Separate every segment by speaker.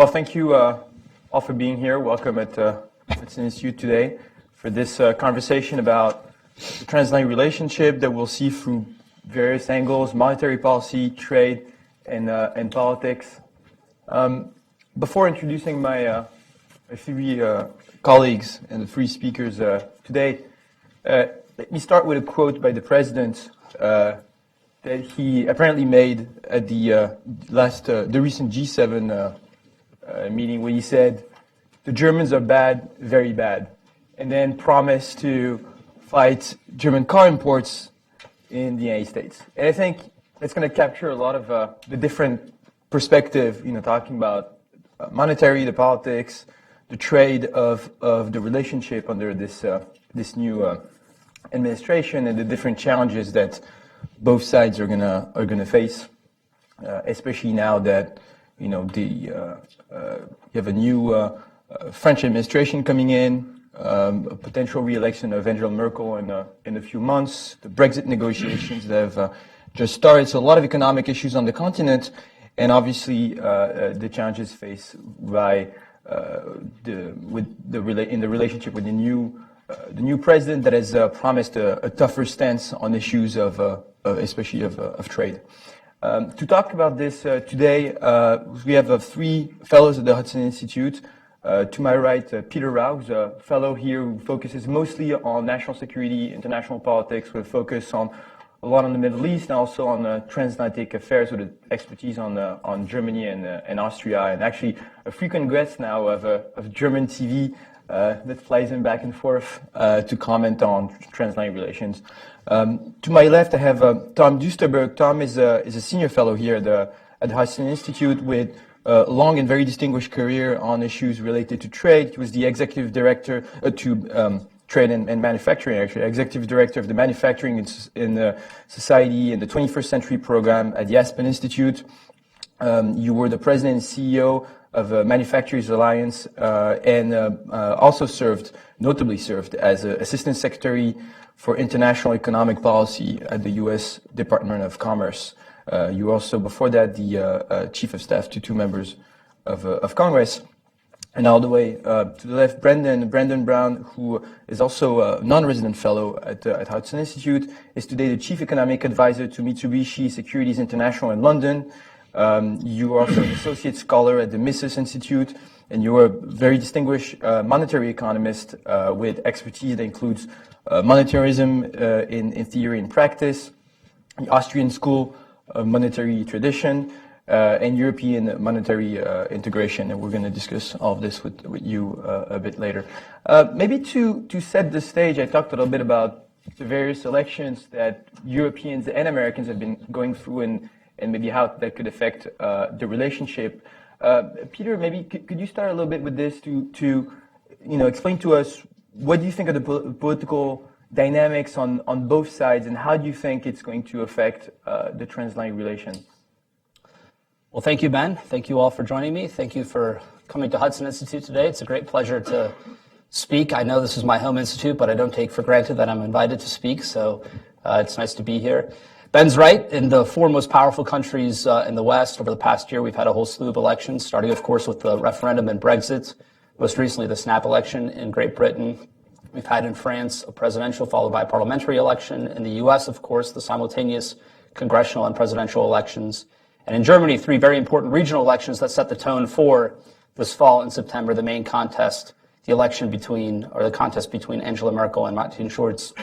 Speaker 1: Well, thank you all for being here. Welcome at Hudson Institute today for this conversation about the transatlantic relationship that we'll see through various angles: monetary policy, trade, and politics. Before introducing my three colleagues and the three speakers today, let me start with a quote by the president that he apparently made at the recent G7 meeting, where he said, "The Germans are bad, very bad," and then promised to fight German car imports in the United States. And I think that's going to capture a lot of the different perspective, talking about monetary, the politics, the trade of the relationship under this new administration, and the different challenges that both sides are gonna face, especially now that you have a new French administration coming in, a potential re-election of Angela Merkel in a few months, the Brexit negotiations that have just started. So a lot of economic issues on the continent, and obviously the challenges faced by in the relationship with the new president that has promised a tougher stance on issues especially of trade. To talk about this today, we have three fellows at the Hudson Institute. To my right, Peter Rao, who's a fellow here who focuses mostly on national security, international politics, with a focus a lot on the Middle East, and also on transatlantic affairs, with expertise on Germany and Austria, and actually a frequent guest now of German TV that flies him back and forth to comment on transatlantic relations. To my left, I have Tom Duesterberg. Tom is a senior fellow here at the Hudson Institute with a long and very distinguished career on issues related to trade. He was the executive director to trade and manufacturing, actually, executive director of the Manufacturing in Society in the 21st Century program at the Hudson Institute. You were the president and CEO of Manufacturers Alliance, and also notably served as Assistant Secretary for International Economic Policy at the U.S. Department of Commerce. You were also, before that, the Chief of Staff to two members of Congress. And all the way to the left, Brendan Brown, who is also a non-resident fellow at Hudson Institute, is today the Chief Economic Advisor to Mitsubishi Securities International in London. You are also an associate scholar at the Mises Institute, and you are a very distinguished monetary economist with expertise that includes monetarism in theory and practice, the Austrian School of Monetary Tradition, and European monetary integration. And we're going to discuss all of this with you a bit later. Maybe to set the stage, I talked a little bit about the various elections that Europeans and Americans have been going through, and maybe how that could affect the relationship. Peter, maybe could you start a little bit with this to explain to us what do you think of the political dynamics on both sides, and how do you think it's going to affect the transatlantic relations?
Speaker 2: Well, thank you, Ben. Thank you all for joining me. Thank you for coming to Hudson Institute today. It's a great pleasure to speak. I know this is my home institute, but I don't take for granted that I'm invited to speak, so it's nice to be here. Ben's right. In the four most powerful countries in the West over the past year, we've had a whole slew of elections, starting, of course, with the referendum and Brexit, most recently the snap election in Great Britain. We've had in France a presidential followed by a parliamentary election. In the U.S., of course, the simultaneous congressional and presidential elections. And in Germany, three very important regional elections that set the tone for this fall in September, the main contest, the contest between Angela Merkel and Martin Schulz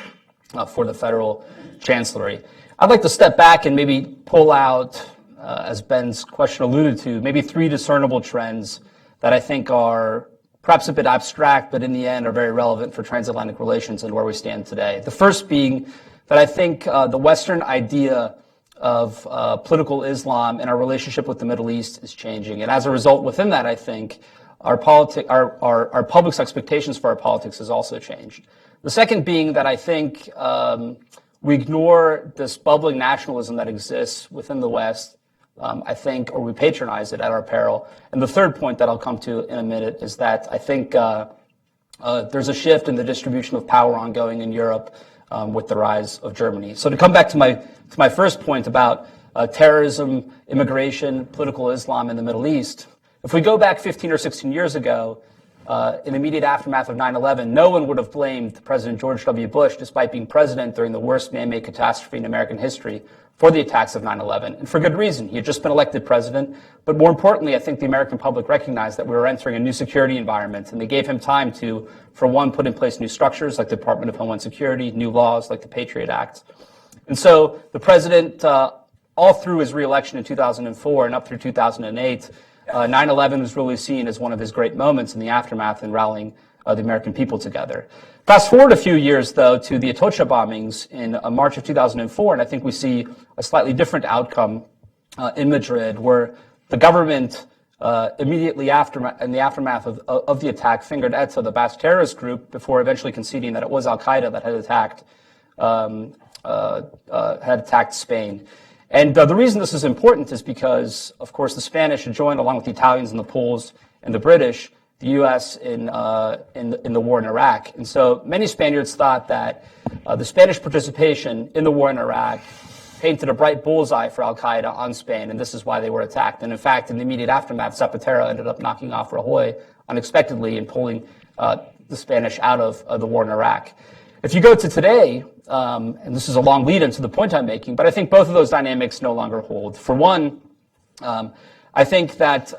Speaker 2: for the federal chancellery. I'd like to step back and maybe pull out, as Ben's question alluded to, maybe three discernible trends that I think are perhaps a bit abstract, but in the end are very relevant for transatlantic relations and where we stand today. The first being that I think the Western idea of political Islam and our relationship with the Middle East is changing. And as a result, within that, I think our public's expectations for our politics has also changed. The second being that I think we ignore this bubbling nationalism that exists within the West, or we patronize it at our peril. And the third point that I'll come to in a minute is that I think there's a shift in the distribution of power ongoing in Europe with the rise of Germany. So to come back to my first point about terrorism, immigration, political Islam in the Middle East, If we go back 15 or 16 years ago, in the immediate aftermath of 9/11, no one would have blamed President George W. Bush, despite being president during the worst man-made catastrophe in American history, for the attacks of 9/11, and for good reason. He had just been elected president, but more importantly, I think the American public recognized that we were entering a new security environment, and they gave him time to, for one, put in place new structures like the Department of Homeland Security, new laws like the Patriot Act. And so the president, all through his reelection in 2004 and up through 2008, 9/11 was really seen as one of his great moments in the aftermath in rallying the American people together. Fast forward a few years, though, to the Atocha bombings in March of 2004, and I think we see a slightly different outcome in Madrid, where the government immediately after, in the aftermath of the attack, fingered ETA, the Basque terrorist group, before eventually conceding that it was Al-Qaeda that had attacked Spain. And the reason this is important is because, of course, the Spanish had joined, along with the Italians and the Poles and the British, the U.S. in the war in Iraq. And so many Spaniards thought that the Spanish participation in the war in Iraq painted a bright bullseye for Al-Qaeda on Spain, and this is why they were attacked. And in fact, in the immediate aftermath, Zapatero ended up knocking off Rajoy unexpectedly and pulling the Spanish out of the war in Iraq. If you go to today, and this is a long lead into the point I'm making, but I think both of those dynamics no longer hold. For one, I think that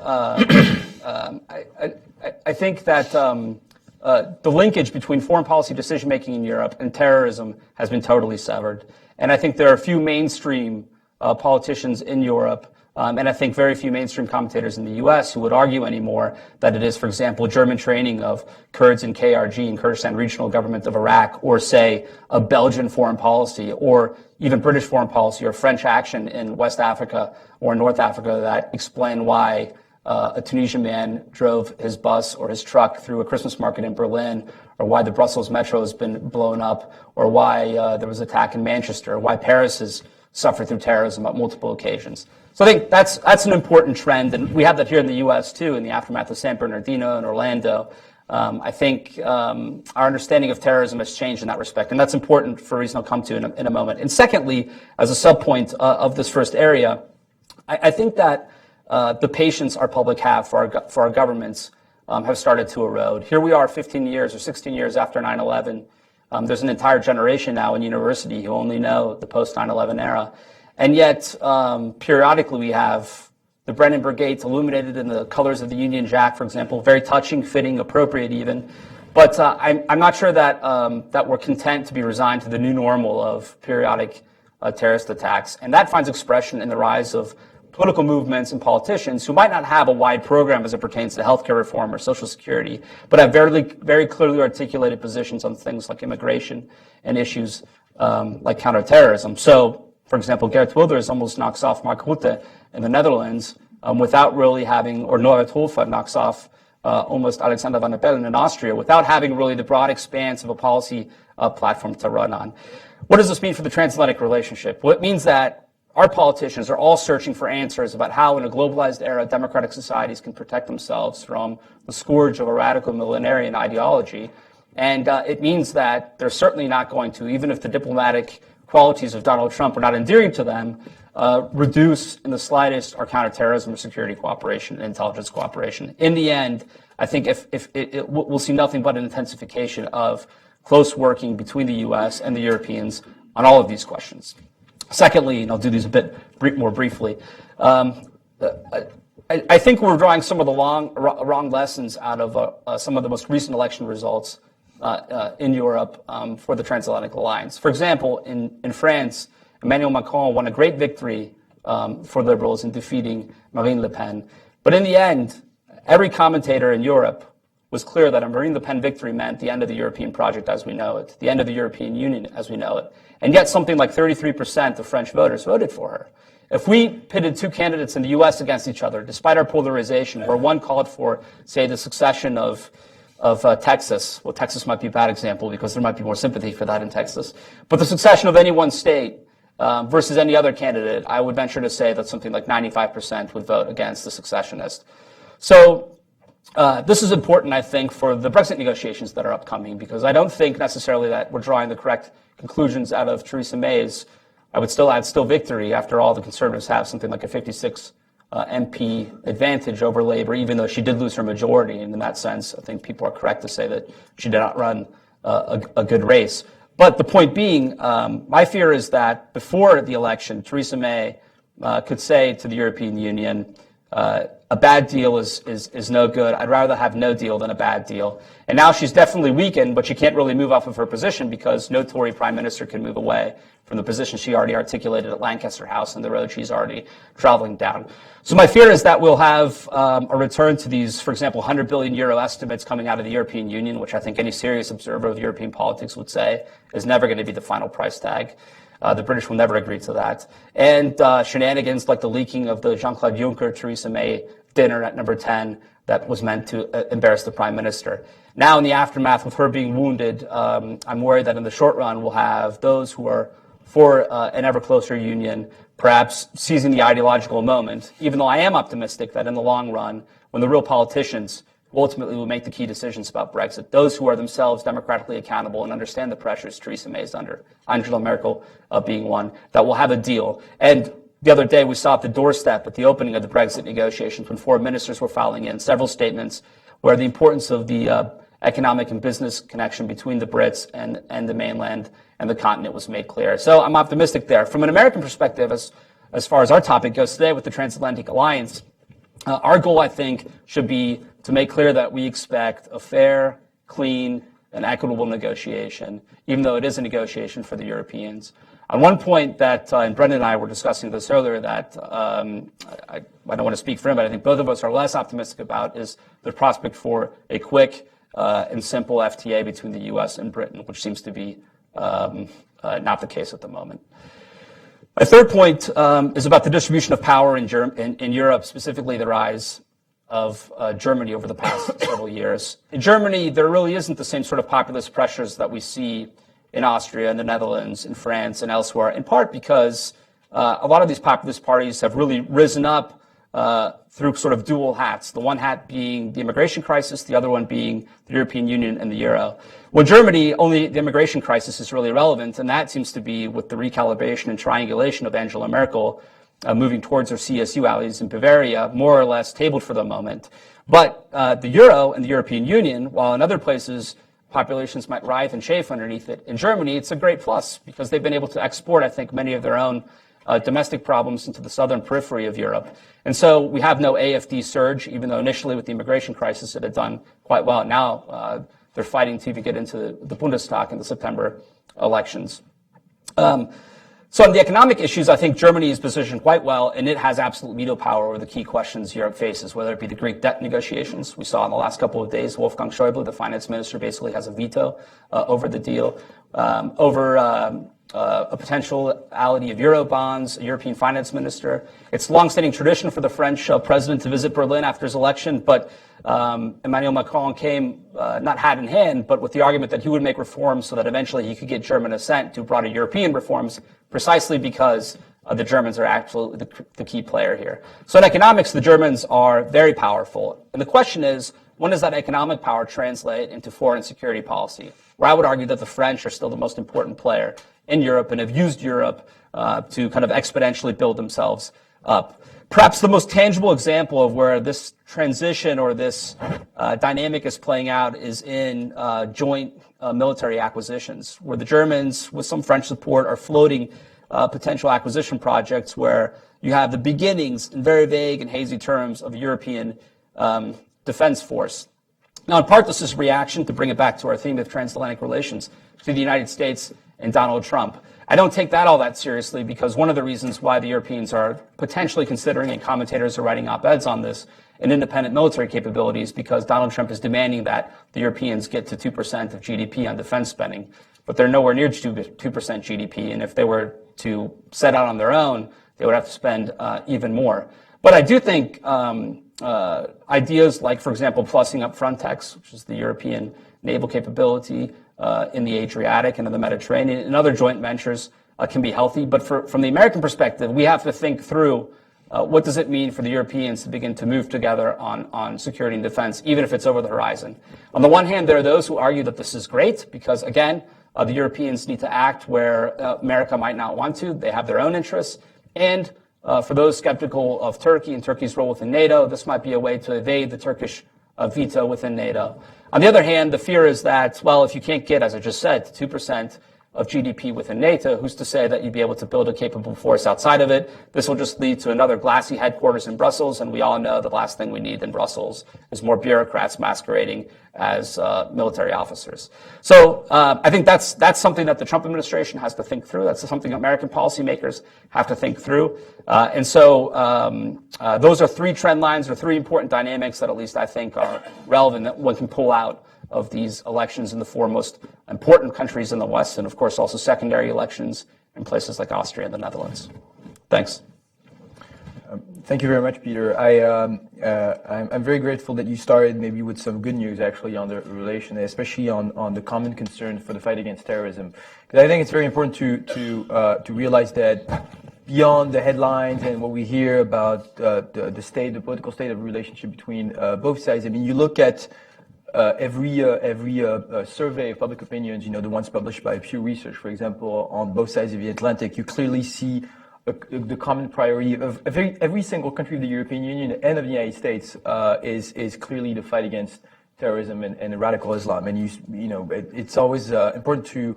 Speaker 2: the linkage between foreign policy decision-making in Europe and terrorism has been totally severed. And I think there are a few mainstream politicians in Europe, and I think very few mainstream commentators in the U.S. who would argue anymore that it is, for example, German training of Kurds in KRG and Kurdistan Regional Government of Iraq, or, say, a Belgian foreign policy, or even British foreign policy, or French action in West Africa or North Africa that explain why a Tunisian man drove his bus or his truck through a Christmas market in Berlin, or why the Brussels metro has been blown up, or why there was an attack in Manchester, or why Paris has suffered through terrorism on multiple occasions. So I think that's an important trend, and we have that here in the U.S. too, in the aftermath of San Bernardino and Orlando. I think our understanding of terrorism has changed in that respect, and that's important for a reason I'll come to in a moment. And secondly, as a subpoint of this first area, I think that the patience our public have for our governments have started to erode. Here we are 15 years or 16 years after 9/11. There's an entire generation now in university who only know the post-9/11 era. And yet, periodically we have the Brennan Brigades illuminated in the colors of the Union Jack, for example, very touching, fitting, appropriate even. But I'm not sure that that we're content to be resigned to the new normal of periodic terrorist attacks. And that finds expression in the rise of political movements and politicians who might not have a wide program as it pertains to healthcare reform or social security, but have very clearly articulated positions on things like immigration and issues like counterterrorism. So, for example, Geert Wilders almost knocks off Mark Rutte in the Netherlands without really having, or Norbert Hofer knocks off almost Alexander Van der Bellen in Austria without having really the broad expanse of a policy platform to run on. What does this mean for the transatlantic relationship? Well, it means that our politicians are all searching for answers about how, in a globalized era, democratic societies can protect themselves from the scourge of a radical millenarian ideology. And it means that they're certainly not going to, even if the diplomatic qualities of Donald Trump are not endearing to them, reduce in the slightest our counterterrorism or security cooperation and intelligence cooperation. In the end, I think we'll see nothing but an intensification of close working between the U.S. and the Europeans on all of these questions. Secondly, and I'll do these a bit more briefly, I think we're drawing some of the wrong lessons out of some of the most recent election results in Europe for the Transatlantic Alliance. For example, in France, Emmanuel Macron won a great victory for liberals in defeating Marine Le Pen. But in the end, every commentator in Europe was clear that a Marine Le Pen victory meant the end of the European project as we know it, the end of the European Union as we know it. And yet something like 33% of French voters voted for her. If we pitted two candidates in the U.S. against each other, despite our polarization, where one called for, say, the succession of Texas, well, Texas might be a bad example because there might be more sympathy for that in Texas, but the succession of any one state versus any other candidate, I would venture to say that something like 95% would vote against the successionist. So this is important, I think, for the Brexit negotiations that are upcoming, because I don't think necessarily that we're drawing the correct conclusions out of Theresa May's, I would still add, still victory. After all, the Conservatives have something like a 56 MP advantage over Labour, even though she did lose her majority. And in that sense, I think people are correct to say that she did not run a good race. But the point being, my fear is that before the election, Theresa May could say to the European Union, a bad deal is no good. I'd rather have no deal than a bad deal. And now she's definitely weakened, but she can't really move off of her position because no Tory prime minister can move away from the position she already articulated at Lancaster House and the road she's already traveling down. So my fear is that we'll have a return to these, for example, 100 billion euro estimates coming out of the European Union, which I think any serious observer of European politics would say is never going to be the final price tag. The British will never agree to that. And shenanigans like the leaking of the Jean-Claude Juncker, Theresa May dinner at number 10 that was meant to embarrass the prime minister. Now, in the aftermath of her being wounded, I'm worried that in the short run, we'll have those who are for an ever closer union, perhaps seizing the ideological moment, even though I am optimistic that in the long run, when the real politicians who ultimately will make the key decisions about Brexit, those who are themselves democratically accountable and understand the pressures Theresa May is under, Angela Merkel being one, that we'll have a deal. And the other day, we saw at the doorstep at the opening of the Brexit negotiations when foreign ministers were filing in several statements where the importance of the economic and business connection between the Brits and the mainland and the continent was made clear. So I'm optimistic there. From an American perspective, as far as our topic goes today with the Transatlantic Alliance, our goal, I think, should be to make clear that we expect a fair, clean, and equitable negotiation, even though it is a negotiation for the Europeans. On one point that, and Brendan and I were discussing this earlier, that I don't want to speak for him, but I think both of us are less optimistic about is the prospect for a quick and simple FTA between the U.S. and Britain, which seems to be not the case at the moment. My third point is about the distribution of power in Europe, specifically the rise of Germany over the past several years. In Germany, there really isn't the same sort of populist pressures that we see in Austria, in the Netherlands, in France, and elsewhere, in part because a lot of these populist parties have really risen up through sort of dual hats, the one hat being the immigration crisis, the other one being the European Union and the euro. Well, Germany, only the immigration crisis is really relevant, and that seems to be with the recalibration and triangulation of Angela Merkel moving towards her CSU allies in Bavaria, more or less tabled for the moment. But the euro and the European Union, while in other places populations might writhe and chafe underneath it, in Germany it's a great plus because they've been able to export, I think, many of their own domestic problems into the southern periphery of Europe. And so we have no AfD surge, even though initially with the immigration crisis it had done quite well. Now they're fighting to even get into the Bundestag in the September elections. So on the economic issues, I think Germany is positioned quite well, and it has absolute veto power over the key questions Europe faces, whether it be the Greek debt negotiations. We saw in the last couple of days, Wolfgang Schäuble, the finance minister, basically has a veto over the deal, over a potentiality of euro bonds, a European finance minister. It's long-standing tradition for the French president to visit Berlin after his election, but Emmanuel Macron came not hat in hand, but with the argument that he would make reforms so that eventually he could get German assent to broader European reforms, precisely because the Germans are absolutely the key player here. So in economics, the Germans are very powerful. And the question is, when does that economic power translate into foreign security policy? Where I would argue that the French are still the most important player in Europe and have used Europe to kind of exponentially build themselves up. Perhaps the most tangible example of where this transition or this dynamic is playing out is in joint military acquisitions, where the Germans, with some French support, are floating potential acquisition projects where you have the beginnings in very vague and hazy terms of a European defense force. Now, in part, this is reaction, to bring it back to our theme of transatlantic relations, to the United States and Donald Trump. I don't take that all that seriously because one of the reasons why the Europeans are potentially considering, and commentators are writing op-eds on this, an independent military capabilities because Donald Trump is demanding that the Europeans get to 2% of GDP on defense spending. But they're nowhere near 2% GDP, and if they were to set out on their own, they would have to spend even more. But I do think ideas like, for example, plussing up Frontex, which is the European naval capability in the Adriatic and in the Mediterranean, and other joint ventures can be healthy. But from the American perspective, we have to think through what does it mean for the Europeans to begin to move together on security and defense, even if it's over the horizon. On the one hand, there are those who argue that this is great because, again, the Europeans need to act where America might not want to. They have their own interests. And for those skeptical of Turkey and Turkey's role within NATO, this might be a way to evade the Turkish veto within NATO. On the other hand, the fear is that, well, if you can't get, as I just said, to 2% of GDP within NATO, who's to say that you'd be able to build a capable force outside of it? This will just lead to another glassy headquarters in Brussels, and we all know the last thing we need in Brussels is more bureaucrats masquerading as military officers. So I think that's something that the Trump administration has to think through. That's something American policymakers have to think through. And so those are three trend lines or three important dynamics that at least I think are relevant that one can pull out of these elections in the four most important countries in the West, and of course also secondary elections in places like Austria and the Netherlands. Thanks.
Speaker 1: Thank you very much, Peter. I'm very grateful that you started maybe with some good news actually on the relation, especially on the common concern for the fight against terrorism. Because I think it's very important to realize that beyond the headlines and what we hear about the political state of relationship between both sides. I mean, you look at every survey of public opinions, the ones published by Pew Research, for example, on both sides of the Atlantic, you clearly see the common priority of every single country of the European Union and of the United States is clearly the fight against terrorism and radical Islam. And it's always important to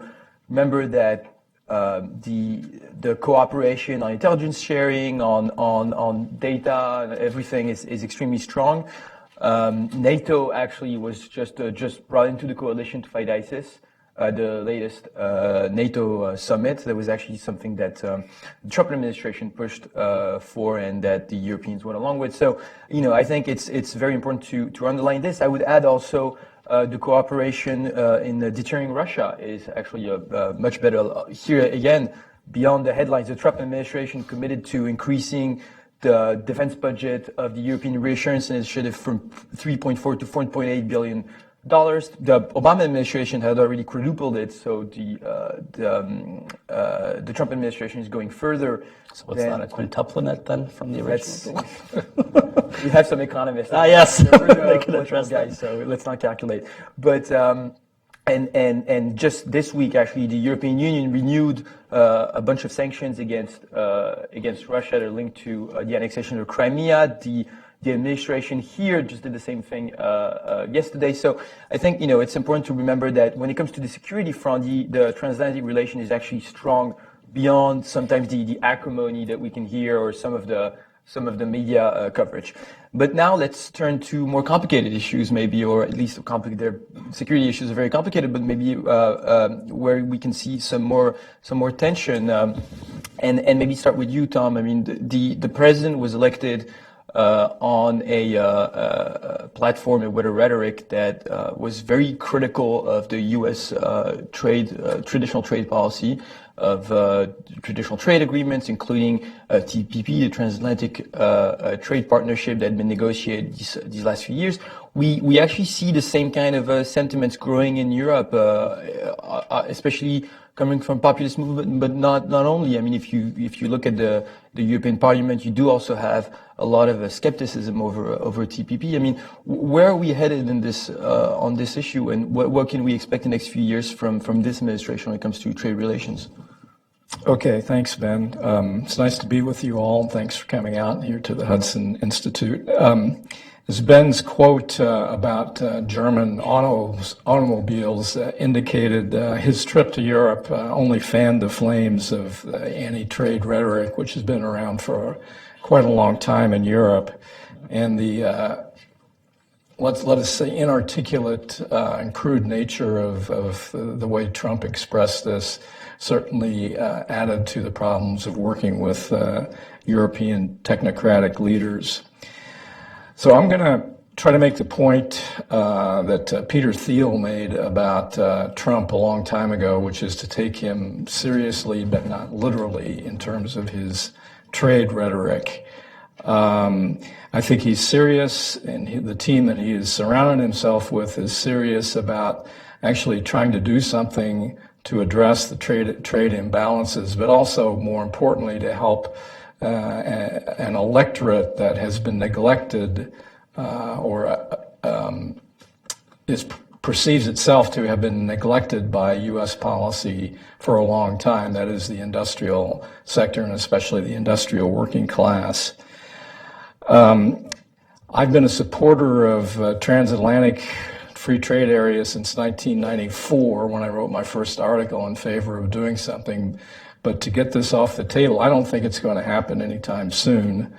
Speaker 1: remember that the cooperation on intelligence sharing, on data, and everything is extremely strong. NATO actually was just brought into the coalition to fight ISIS. The latest NATO summit, that was actually something that the Trump administration pushed for and that the Europeans went along with. So, I think it's very important to underline this. I would add also the cooperation in deterring Russia is actually much better. Here again, beyond the headlines, the Trump administration committed to increasing the defense budget of the European Reassurance Initiative from $3.4 to $4.8 billion. The Obama administration had already quadrupled it, so the Trump administration is going further.
Speaker 2: So it's not a quintupling it then from the original?
Speaker 1: We have some economists.
Speaker 2: Yes.
Speaker 1: They can address guys, so let's not calculate. But and just this week, actually, the European Union renewed a bunch of sanctions against Russia that are linked to the annexation of Crimea. The administration here just did the same thing yesterday. So I think it's important to remember that when it comes to the security front, the transatlantic relation is actually strong beyond sometimes the acrimony that we can hear or some of the media coverage. But now let's turn to more complicated issues, maybe, or at least their security issues are very complicated, but maybe where we can see some more tension. And maybe start with you, Tom. I mean, the president was elected on a platform and with a rhetoric that was very critical of the U.S. traditional trade policy, of traditional trade agreements, including TPP, the Transatlantic Trade Partnership that had been negotiated these last few years. We actually see the same kind of sentiments growing in Europe, especially coming from populist movement, but not only. I mean, if you look at the European Parliament, you do also have a lot of skepticism over TPP. I mean, where are we headed in this on this issue, and what can we expect in the next few years from this administration when it comes to trade relations?
Speaker 3: Okay, thanks, Ben. It's nice to be with you all. Thanks for coming out here to the Hudson Institute. As Ben's quote about German automobiles indicated, his trip to Europe only fanned the flames of anti-trade rhetoric, which has been around for quite a long time in Europe. And the, let us say, inarticulate and crude nature of the way Trump expressed this certainly added to the problems of working with European technocratic leaders. So I'm going to try to make the point that Peter Thiel made about Trump a long time ago, which is to take him seriously, but not literally, in terms of his trade rhetoric. I think he's serious, and the team that he has surrounded himself with is serious about actually trying to do something to address the trade imbalances, but also, more importantly, to help an electorate that has been neglected or is perceives itself to have been neglected by U.S. policy for a long time. That is the industrial sector, and especially the industrial working class. I've been a supporter of transatlantic free trade area since 1994, when I wrote my first article in favor of doing something. But to get this off the table, I don't think it's going to happen anytime soon.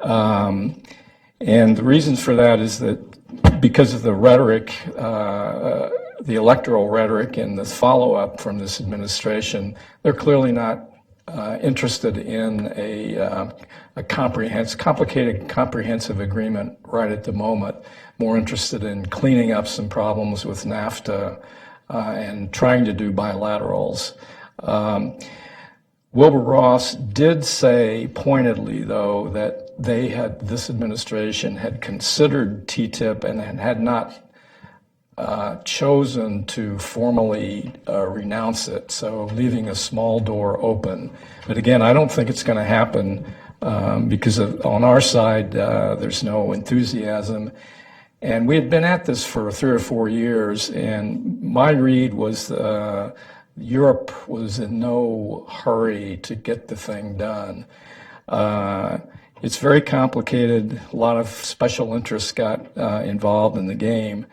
Speaker 3: And the reasons for that is that because of the rhetoric, the electoral rhetoric and the follow-up from this administration, they're clearly not interested in a comprehensive agreement right at the moment. More interested in cleaning up some problems with NAFTA and trying to do bilaterals. Wilbur Ross did say pointedly, though, that this administration had considered TTIP and had not chosen to formally renounce it, so leaving a small door open. But again, I don't think it's going to happen because on our side, there's no enthusiasm. And we had been at this for 3 or 4 years, and my read was Europe was in no hurry to get the thing done. It's very complicated. A lot of special interests got involved in the game.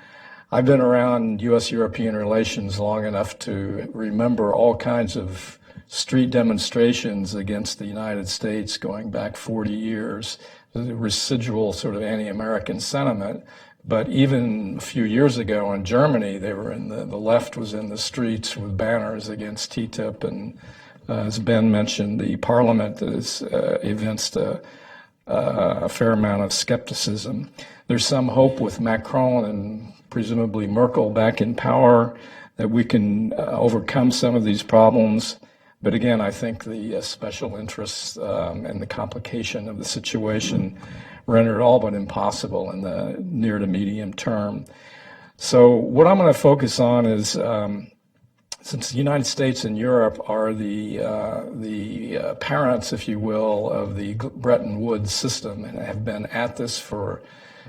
Speaker 3: I've been around U.S.-European relations long enough to remember all kinds of street demonstrations against the United States going back 40 years, the residual sort of anti-American sentiment. But even a few years ago in Germany, they were the left was in the streets with banners against TTIP. And as Ben mentioned, the parliament has evinced a fair amount of skepticism. There's some hope with Macron and presumably Merkel back in power that we can overcome some of these problems. But again, I think the special interests and the complication of the situation render it all but impossible in the near to medium term. So what I'm going to focus on is, since the United States and Europe are the parents, if you will, of the Bretton Woods system and have been at this for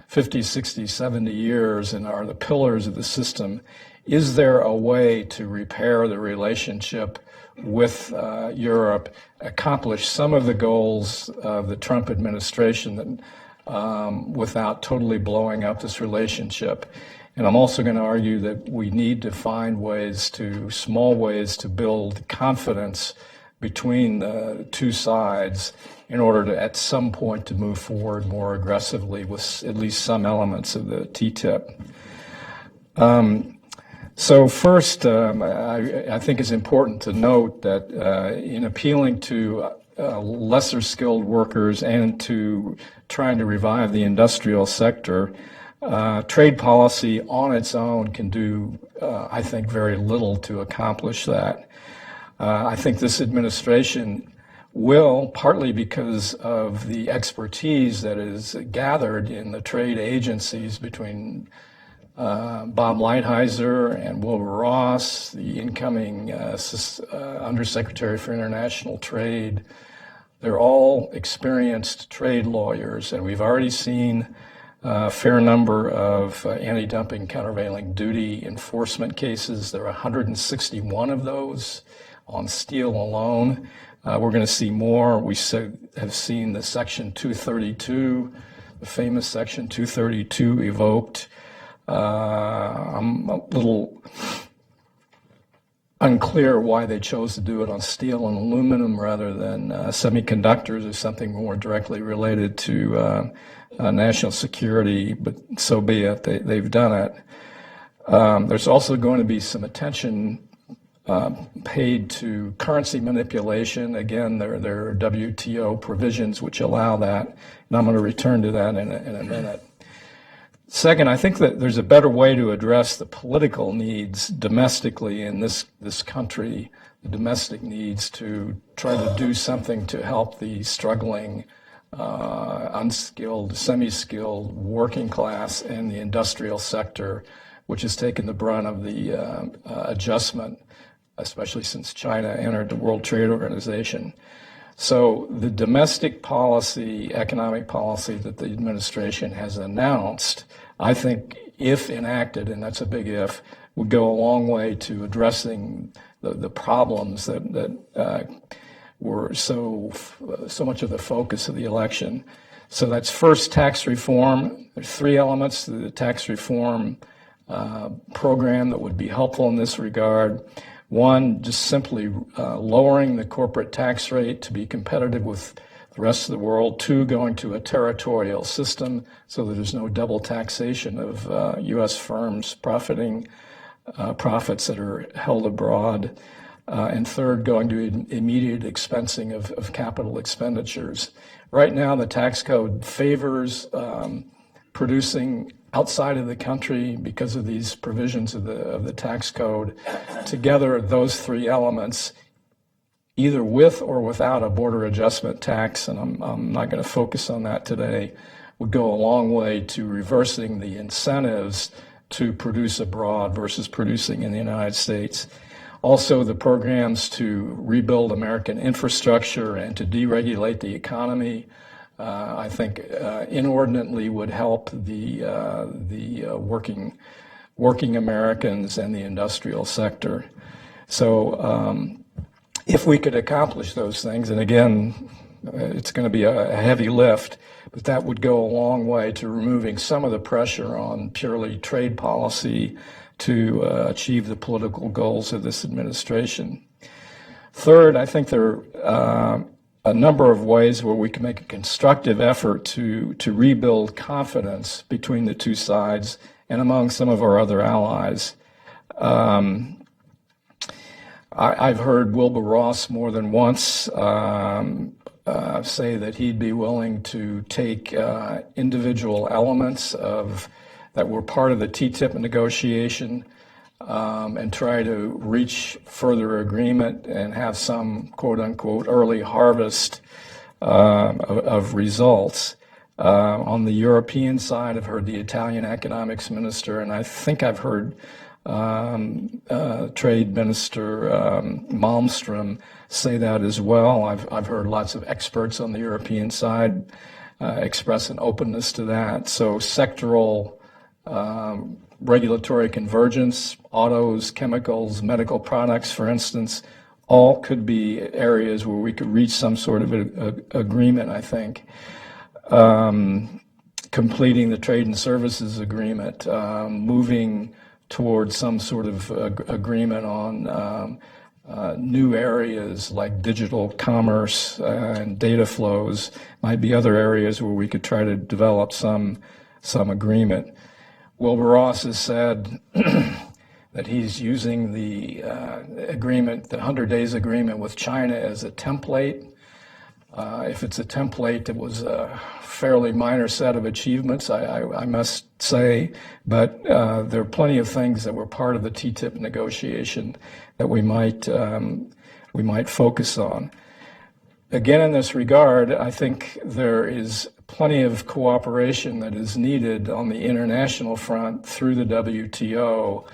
Speaker 3: 50, 60, 70 years and are the pillars of the system, is there a way to repair the relationship with Europe, accomplish some of the goals of the Trump administration without totally blowing up this relationship? And I'm also going to argue that we need to find small ways to build confidence between the two sides in order to, at some point, to move forward more aggressively with at least some elements of the TTIP. So first, I think it's important to note that in appealing to lesser skilled workers and to trying to revive the industrial sector, trade policy on its own can do, I think, very little to accomplish that. I think this administration will, partly because of the expertise that is gathered in the trade agencies between Bob Lighthizer and Wilbur Ross, the incoming Undersecretary for International Trade. They're all experienced trade lawyers, and we've already seen a fair number of anti-dumping countervailing duty enforcement cases. There are 161 of those on steel alone. We're going to see more. We have seen the Section 232, the famous Section 232 evoked. I'm a little unclear why they chose to do it on steel and aluminum rather than semiconductors or something more directly related to national security, but so be it. They've done it. There's also going to be some attention paid to currency manipulation. Again, there are WTO provisions which allow that, and I'm going to return to that in a minute. Second, I think that there's a better way to address the political needs domestically in this country, the domestic needs to try to do something to help the struggling, unskilled, semi-skilled working class and the industrial sector, which has taken the brunt of the adjustment, especially since China entered the World Trade Organization. So the domestic policy, economic policy that the administration has announced, I think if enacted, and that's a big if, would go a long way to addressing the problems that were so much of the focus of the election. So that's first, tax reform. There's three elements to the tax reform program that would be helpful in this regard. One, just simply lowering the corporate tax rate to be competitive with the rest of the world. Two, going to a territorial system so that there's no double taxation of U.S. firms profiting profits that are held abroad. And third, going to immediate expensing of capital expenditures. Right now, the tax code favors producing outside of the country because of these provisions of the tax code. Together, those three elements, either with or without a border adjustment tax, and I'm not going to focus on that today, would go a long way to reversing the incentives to produce abroad versus producing in the United States. Also, the programs to rebuild American infrastructure and to deregulate the economy, I think, inordinately would help the working Americans and the industrial sector. So, if we could accomplish those things, and again, it's going to be a heavy lift, but that would go a long way to removing some of the pressure on purely trade policy to achieve the political goals of this administration. Third, I think there are a number of ways where we can make a constructive effort to rebuild confidence between the two sides and among some of our other allies. I've heard Wilbur Ross more than once say that he'd be willing to take individual elements that were part of the TTIP negotiation and try to reach further agreement and have some quote-unquote early harvest of results. On the European side, I've heard the Italian economics minister, and I think I've heard Trade Minister Malmström say that as well. I've heard lots of experts on the European side express an openness to that. So sectoral regulatory convergence, autos, chemicals, medical products, for instance, all could be areas where we could reach some sort of agreement, I think. Completing the trade and services agreement, moving towards some sort of agreement on new areas like digital commerce and data flows might be other areas where we could try to develop some agreement. Wilbur Ross has said that he's using the agreement, the 100 Days Agreement with China as a template. If it's a template, it was a fairly minor set of achievements, I must say, but there are plenty of things that were part of the TTIP negotiation that we might focus on. Again, in this regard, I think there is plenty of cooperation that is needed on the international front through the WTO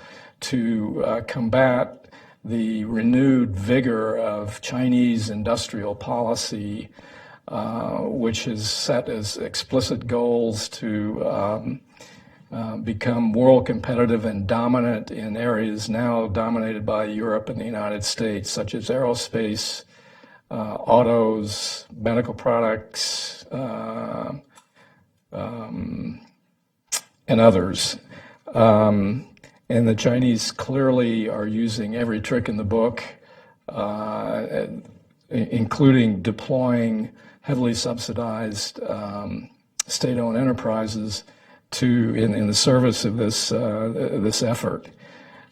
Speaker 3: to combat the renewed vigor of Chinese industrial policy, which is set as explicit goals to become world competitive and dominant in areas now dominated by Europe and the United States, such as aerospace, autos, medical products, and others. And the Chinese clearly are using every trick in the book, including deploying heavily subsidized state-owned enterprises in the service of this effort.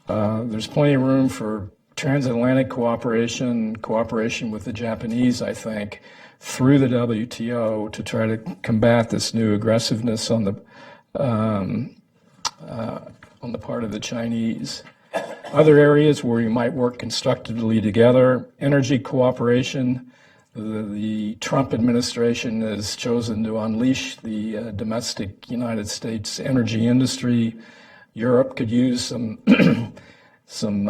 Speaker 3: There's plenty of room for transatlantic cooperation with the Japanese, I think, through the WTO to try to combat this new aggressiveness on the part of the Chinese. Other areas where we might work constructively together, energy cooperation. The Trump administration has chosen to unleash the domestic United States energy industry. Europe could use some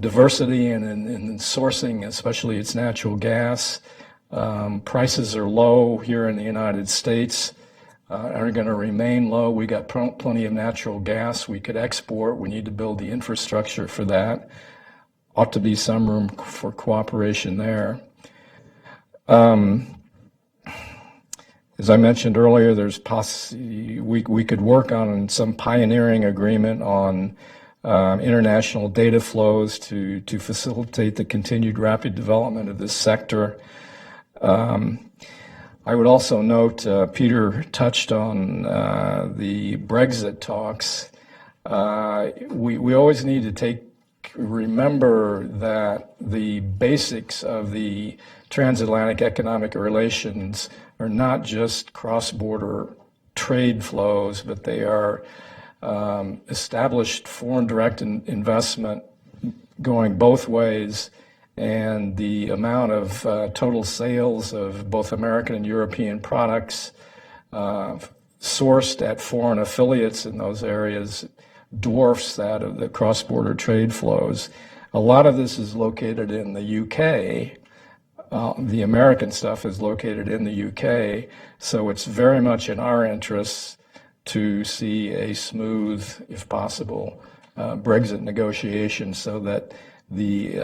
Speaker 3: diversity in sourcing, especially its natural gas. Prices are low here in the United States. are going to remain low. We got plenty of natural gas we could export. We need to build the infrastructure for that. Ought to be some room for cooperation there. As I mentioned earlier, we could work on some pioneering agreement on international data flows to facilitate the continued rapid development of this sector. I would also note, Peter touched on the Brexit talks. We always need to remember that the basics of the transatlantic economic relations are not just cross-border trade flows, but they are established foreign direct investment going both ways, and the amount of total sales of both American and European products sourced at foreign affiliates in those areas dwarfs that of the cross-border trade flows. A lot of this is located in the UK. The American stuff is located in the UK, so it's very much in our interests to see a smooth, if possible, Brexit negotiation so that the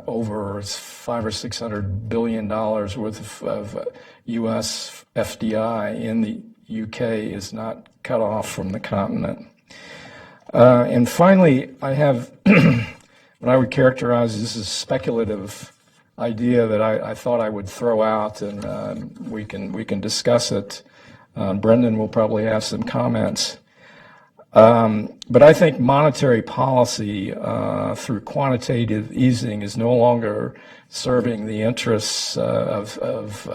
Speaker 3: over $500 or $600 billion worth of U.S. FDI in the UK is not cut off from the continent. And finally, I have what I would characterize as a speculative idea that I thought I would throw out, and we can discuss it. Brendan will probably have some comments. But I think monetary policy through quantitative easing is no longer serving the interests of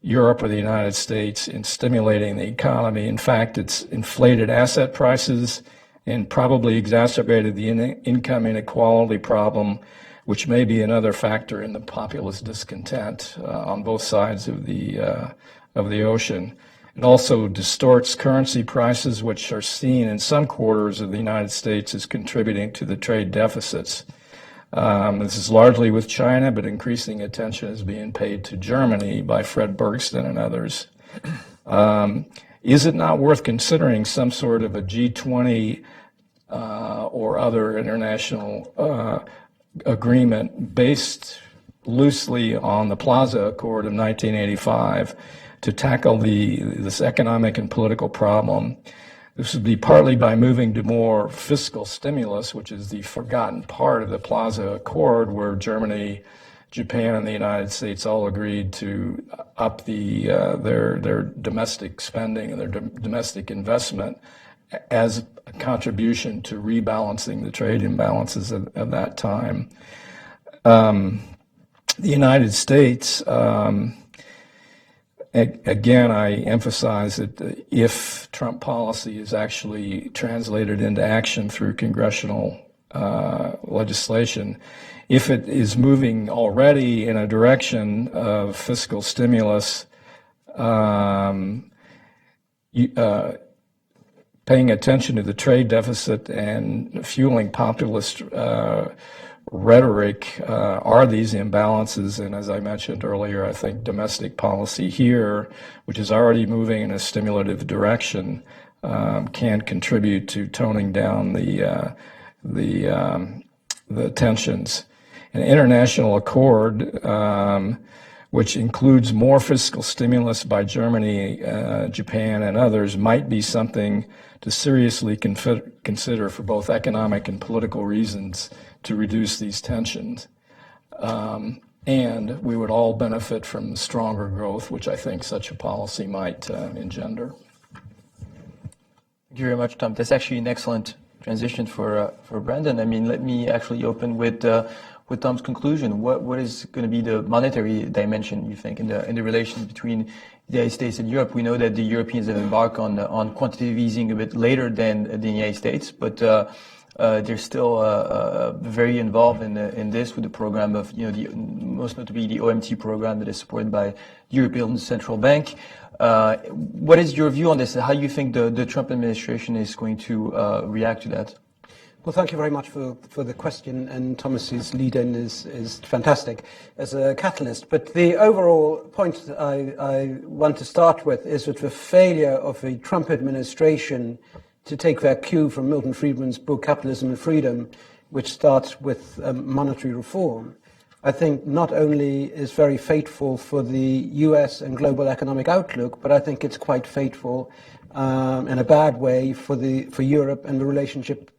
Speaker 3: Europe or the United States in stimulating the economy. In fact, it's inflated asset prices and probably exacerbated the income inequality problem, which may be another factor in the populist discontent on both sides of the ocean. It also distorts currency prices, which are seen in some quarters of the United States as contributing to the trade deficits. This is largely with China, but increasing attention is being paid to Germany by Fred Bergsten and others. Is it not worth considering some sort of a G20 or other international agreement based loosely on the Plaza Accord of 1985 to tackle this economic and political problem? This would be partly by moving to more fiscal stimulus, which is the forgotten part of the Plaza Accord, where Germany, Japan, and the United States all agreed to up their domestic spending and their domestic investment as a contribution to rebalancing the trade imbalances at that time. The United States, again, I emphasize that if Trump policy is actually translated into action through congressional legislation, if it is moving already in a direction of fiscal stimulus, paying attention to the trade deficit and fueling populist rhetoric are these imbalances. And as I mentioned earlier, I think domestic policy here, which is already moving in a stimulative direction, can contribute to toning down the tensions. An international accord, which includes more fiscal stimulus by Germany, Japan, and others, might be something to seriously consider for both economic and political reasons to reduce these tensions. And we would all benefit from stronger growth, which I think such a policy might engender.
Speaker 1: Thank you very much, Tom. That's actually an excellent transition for Brendan. I mean, let me actually open with Tom's conclusion. What is going to be the monetary dimension, you think, in the relations between the United States and Europe? We know that the Europeans have embarked on quantitative easing a bit later than the United States, but they're still very involved in this with the program of, most notably the OMT program that is supported by the European Central Bank. What is your view on this? How do you think the Trump administration is going to react to that?
Speaker 4: Well, thank you very much for the question, and Thomas's lead-in is fantastic as a catalyst. But the overall point that I want to start with is that the failure of the Trump administration to take their cue from Milton Friedman's book Capitalism and Freedom, which starts with monetary reform, I think not only is very fateful for the US and global economic outlook, but I think it's quite fateful in a bad way for Europe and the relationship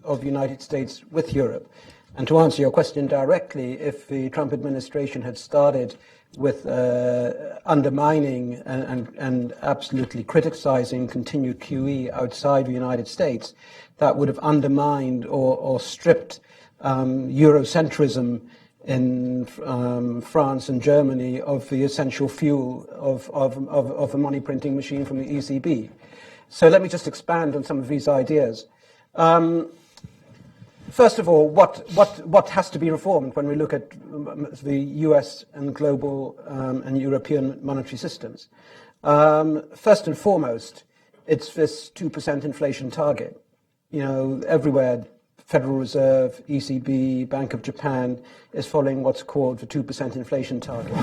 Speaker 4: of the United States with Europe. And to answer your question directly, if the Trump administration had started with undermining and absolutely criticizing continued QE outside the United States, that would have undermined or stripped Eurocentrism in France and Germany of the essential fuel of a money printing machine from the ECB. So let me just expand on some of these ideas. First of all, what has to be reformed when we look at the US and global and European monetary systems? First and foremost, it's this 2% inflation target. You know, everywhere, Federal Reserve, ECB, Bank of Japan is following what's called the 2% inflation target.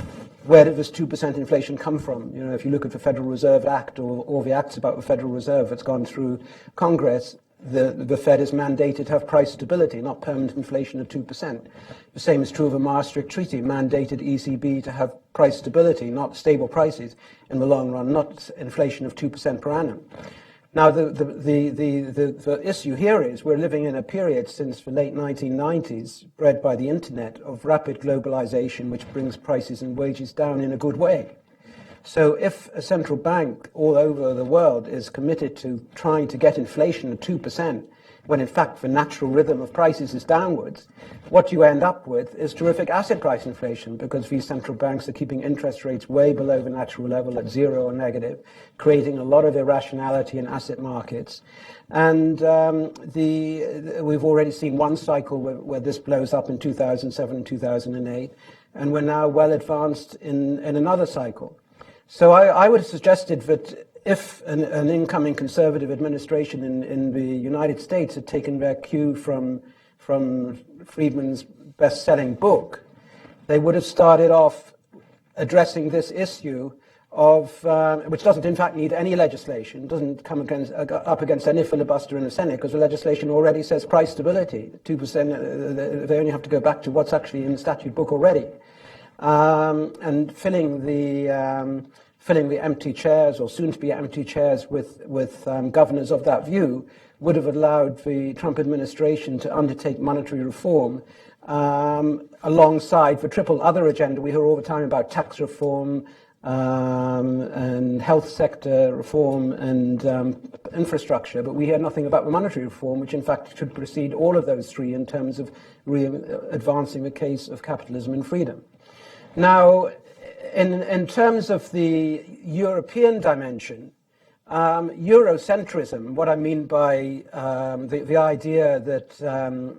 Speaker 4: Where did this 2% inflation come from? You know, if you look at the Federal Reserve Act or all the acts about the Federal Reserve that's gone through Congress, the Fed is mandated to have price stability, not permanent inflation of 2%. The same is true of the Maastricht Treaty, mandated ECB to have price stability, not stable prices in the long run, not inflation of 2% per annum. Now, the issue here is we're living in a period since the late 1990s, bred by the internet, of rapid globalization, which brings prices and wages down in a good way. So if a central bank all over the world is committed to trying to get inflation at 2%, when in fact the natural rhythm of prices is downwards, what you end up with is terrific asset price inflation, because these central banks are keeping interest rates way below the natural level at zero or negative, creating a lot of irrationality in asset markets. And we've already seen one cycle where this blows up in 2007 and 2008, and we're now well advanced in another cycle. So I would have suggested that if an incoming conservative administration in the United States had taken their cue from Friedman's best-selling book, they would have started off addressing this issue of, which doesn't in fact need any legislation, doesn't come up against any filibuster in the Senate, because the legislation already says price stability, 2%, they only have to go back to what's actually in the statute book already. And filling the empty chairs, or soon-to-be empty chairs, with governors of that view would have allowed the Trump administration to undertake monetary reform alongside the triple other agenda we hear all the time about: tax reform, and health sector reform, and infrastructure. But we hear nothing about the monetary reform, which in fact should precede all of those three in terms of advancing the case of capitalism and freedom. Now, in terms of the European dimension, Eurocentrism, what I mean by the idea that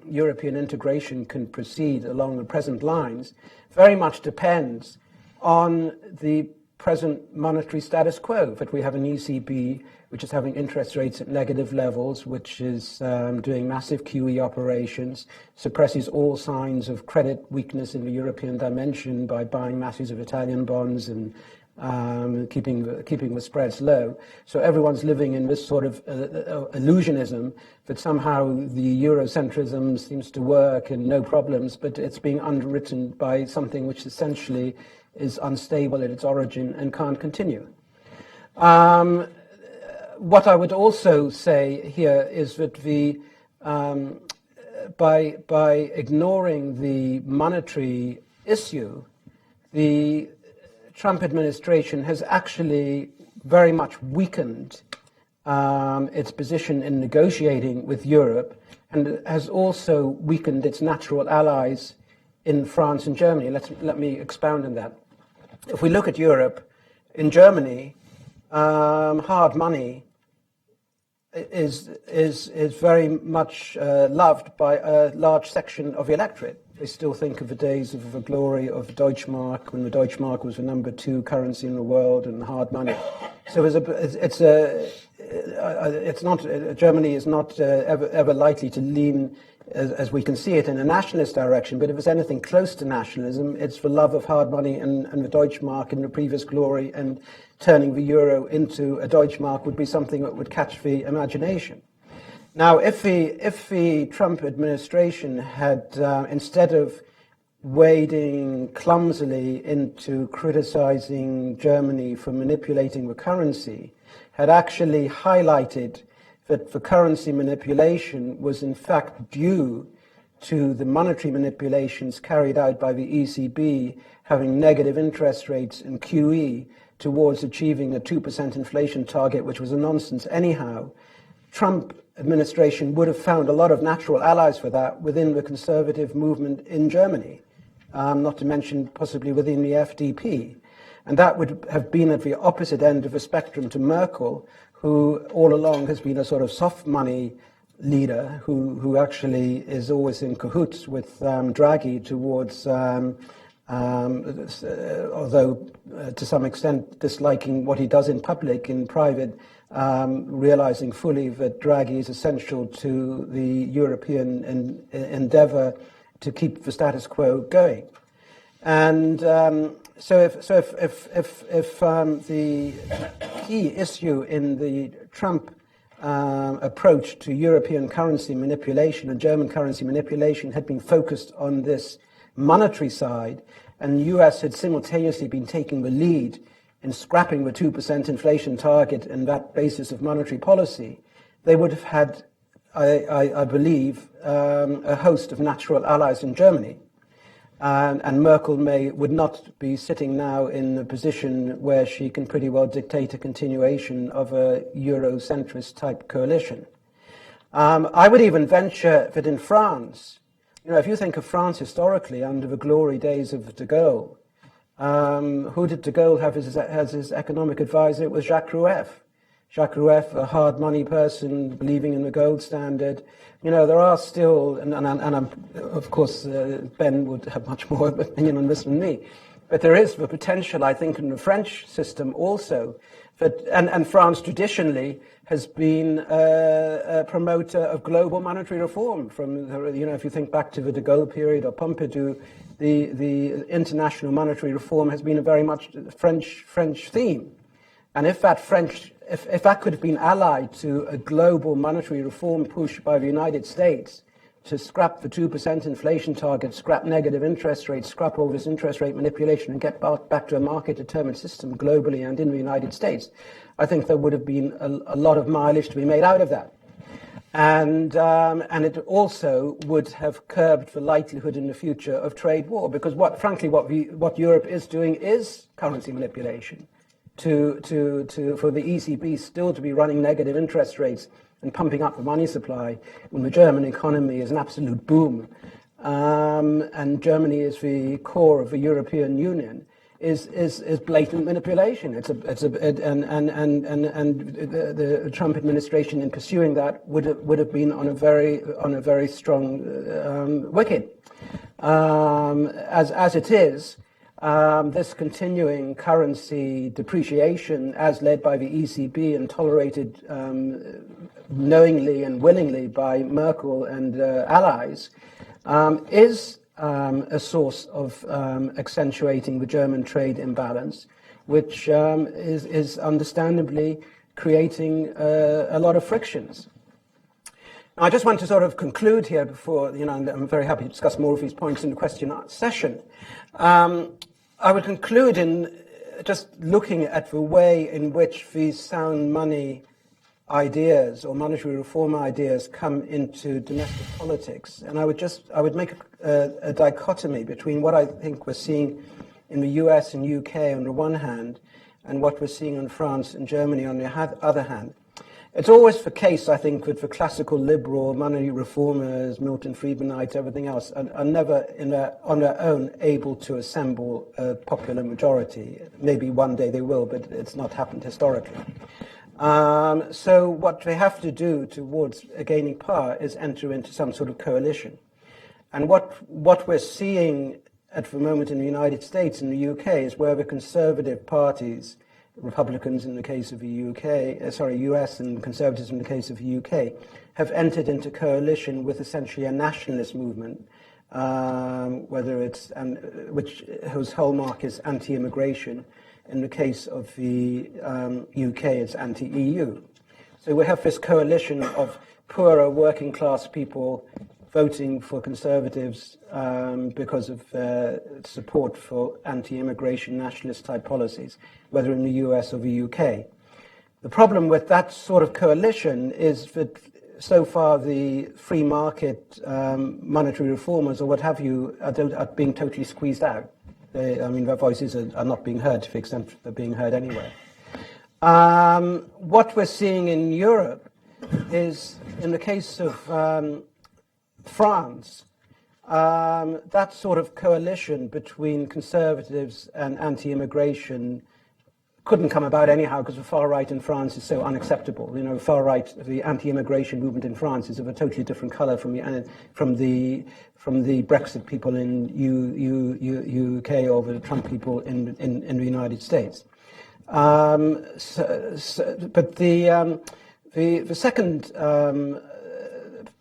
Speaker 4: European integration can proceed along the present lines, very much depends on the present monetary status quo, that we have an ECB which is having interest rates at negative levels, which is doing massive QE operations, suppresses all signs of credit weakness in the European dimension by buying masses of Italian bonds and keeping the spreads low. So everyone's living in this sort of illusionism that somehow the Eurocentrism seems to work and no problems, but it's being underwritten by something which essentially is unstable at its origin and can't continue. What I would also say here is that by ignoring the monetary issue, the Trump administration has actually very much weakened its position in negotiating with Europe, and has also weakened its natural allies in France and Germany. Let me expound on that. If we look at Europe, in Germany, hard money is very much loved by a large section of the electorate. They still think of the days of the glory of the Deutschmark, when the Deutschmark was the number 2 currency in the world, and hard money. So it's not Germany is not ever likely to lean, as we can see it, in a nationalist direction. But if it's anything close to nationalism, it's for love of hard money and the Deutschmark in the previous glory, and turning the euro into a Deutschmark would be something that would catch the imagination. Now, if the Trump administration had, instead of wading clumsily into criticizing Germany for manipulating the currency, had actually highlighted that the currency manipulation was in fact due to the monetary manipulations carried out by the ECB having negative interest rates and QE towards achieving a 2% inflation target, which was a nonsense anyhow, Trump administration would have found a lot of natural allies for that within the conservative movement in Germany, not to mention possibly within the FDP. And that would have been at the opposite end of the spectrum to Merkel, who all along has been a sort of soft money leader who actually is always in cahoots with Draghi towards, although to some extent disliking what he does in public, in private, realizing fully that Draghi is essential to the European endeavor to keep the status quo going. And so if the key issue in the Trump approach to European currency manipulation and German currency manipulation had been focused on this monetary side, and the US had simultaneously been taking the lead in scrapping the 2% inflation target and that basis of monetary policy, they would have had, I believe, a host of natural allies in Germany. And Merkel would not be sitting now in a position where she can pretty well dictate a continuation of a Eurocentrist type coalition. I would even venture that in France, if you think of France historically under the glory days of de Gaulle, who did de Gaulle have as his economic advisor? It was Jacques Rueff. Jacques Rueff, a hard money person, believing in the gold standard. There are still, and of course, Ben would have much more opinion on this than me, but there is the potential, I think, in the French system also, and France traditionally has been a promoter of global monetary reform. From if you think back to the de Gaulle period or Pompidou, the international monetary reform has been a very much French theme, and if that could have been allied to a global monetary reform push by the United States to scrap the 2% inflation target, scrap negative interest rates, scrap all this interest rate manipulation, and get back to a market-determined system globally and in the United States, I think there would have been a lot of mileage to be made out of that. And it also would have curbed the likelihood in the future of trade war, because what Europe is doing is currency manipulation. For the ECB still to be running negative interest rates and pumping up the money supply when the German economy is an absolute boom, and Germany is the core of the European Union, is blatant manipulation. And the Trump administration in pursuing that would have been on a very strong wicket. As it is. This continuing currency depreciation, as led by the ECB and tolerated knowingly and willingly by Merkel and allies, is a source of accentuating the German trade imbalance, which is understandably creating a lot of frictions. Now, I just want to sort of conclude here before, and I'm very happy to discuss more of these points in the question session. I would conclude in just looking at the way in which these sound money ideas or monetary reform ideas come into domestic politics. And I would make a dichotomy between what I think we're seeing in the US and UK on the one hand, and what we're seeing in France and Germany on the other hand. It's always the case, I think, with the classical liberal monetary reformers, Milton Friedmanites, everything else, are never on their own able to assemble a popular majority. Maybe one day they will, but it's not happened historically. So what they have to do towards gaining power is enter into some sort of coalition. And what we're seeing at the moment in the United States and the UK is where the conservative parties Republicans in the case of the US and Conservatives in the case of the UK, have entered into coalition with essentially a nationalist movement, whose hallmark is anti-immigration. In the case of the UK, it's anti-EU. So we have this coalition of poorer working class people voting for Conservatives because of their support for anti-immigration nationalist type policies, whether in the US or the UK. The problem with that sort of coalition is that so far the free market monetary reformers or what have you are being totally squeezed out. Their voices are not being heard to the extent they're being heard anyway. What we're seeing in Europe is, in the case of France, that sort of coalition between conservatives and anti-immigration couldn't come about anyhow because the far right in France is so unacceptable. The far right, the anti-immigration movement in France is of a totally different colour from the Brexit people in UK or the Trump people in the United States. But the second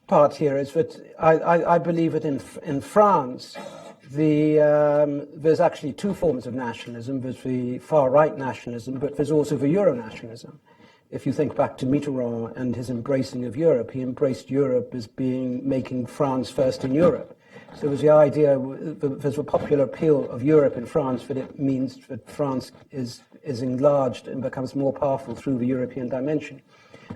Speaker 4: part here is that I believe that in France, there's actually two forms of nationalism. There's the far-right nationalism, but there's also the Euro-nationalism. If you think back to Mitterrand and his embracing of Europe, he embraced Europe as making France first in Europe. So there's the idea, there's a popular appeal of Europe in France, that it means that France is enlarged and becomes more powerful through the European dimension.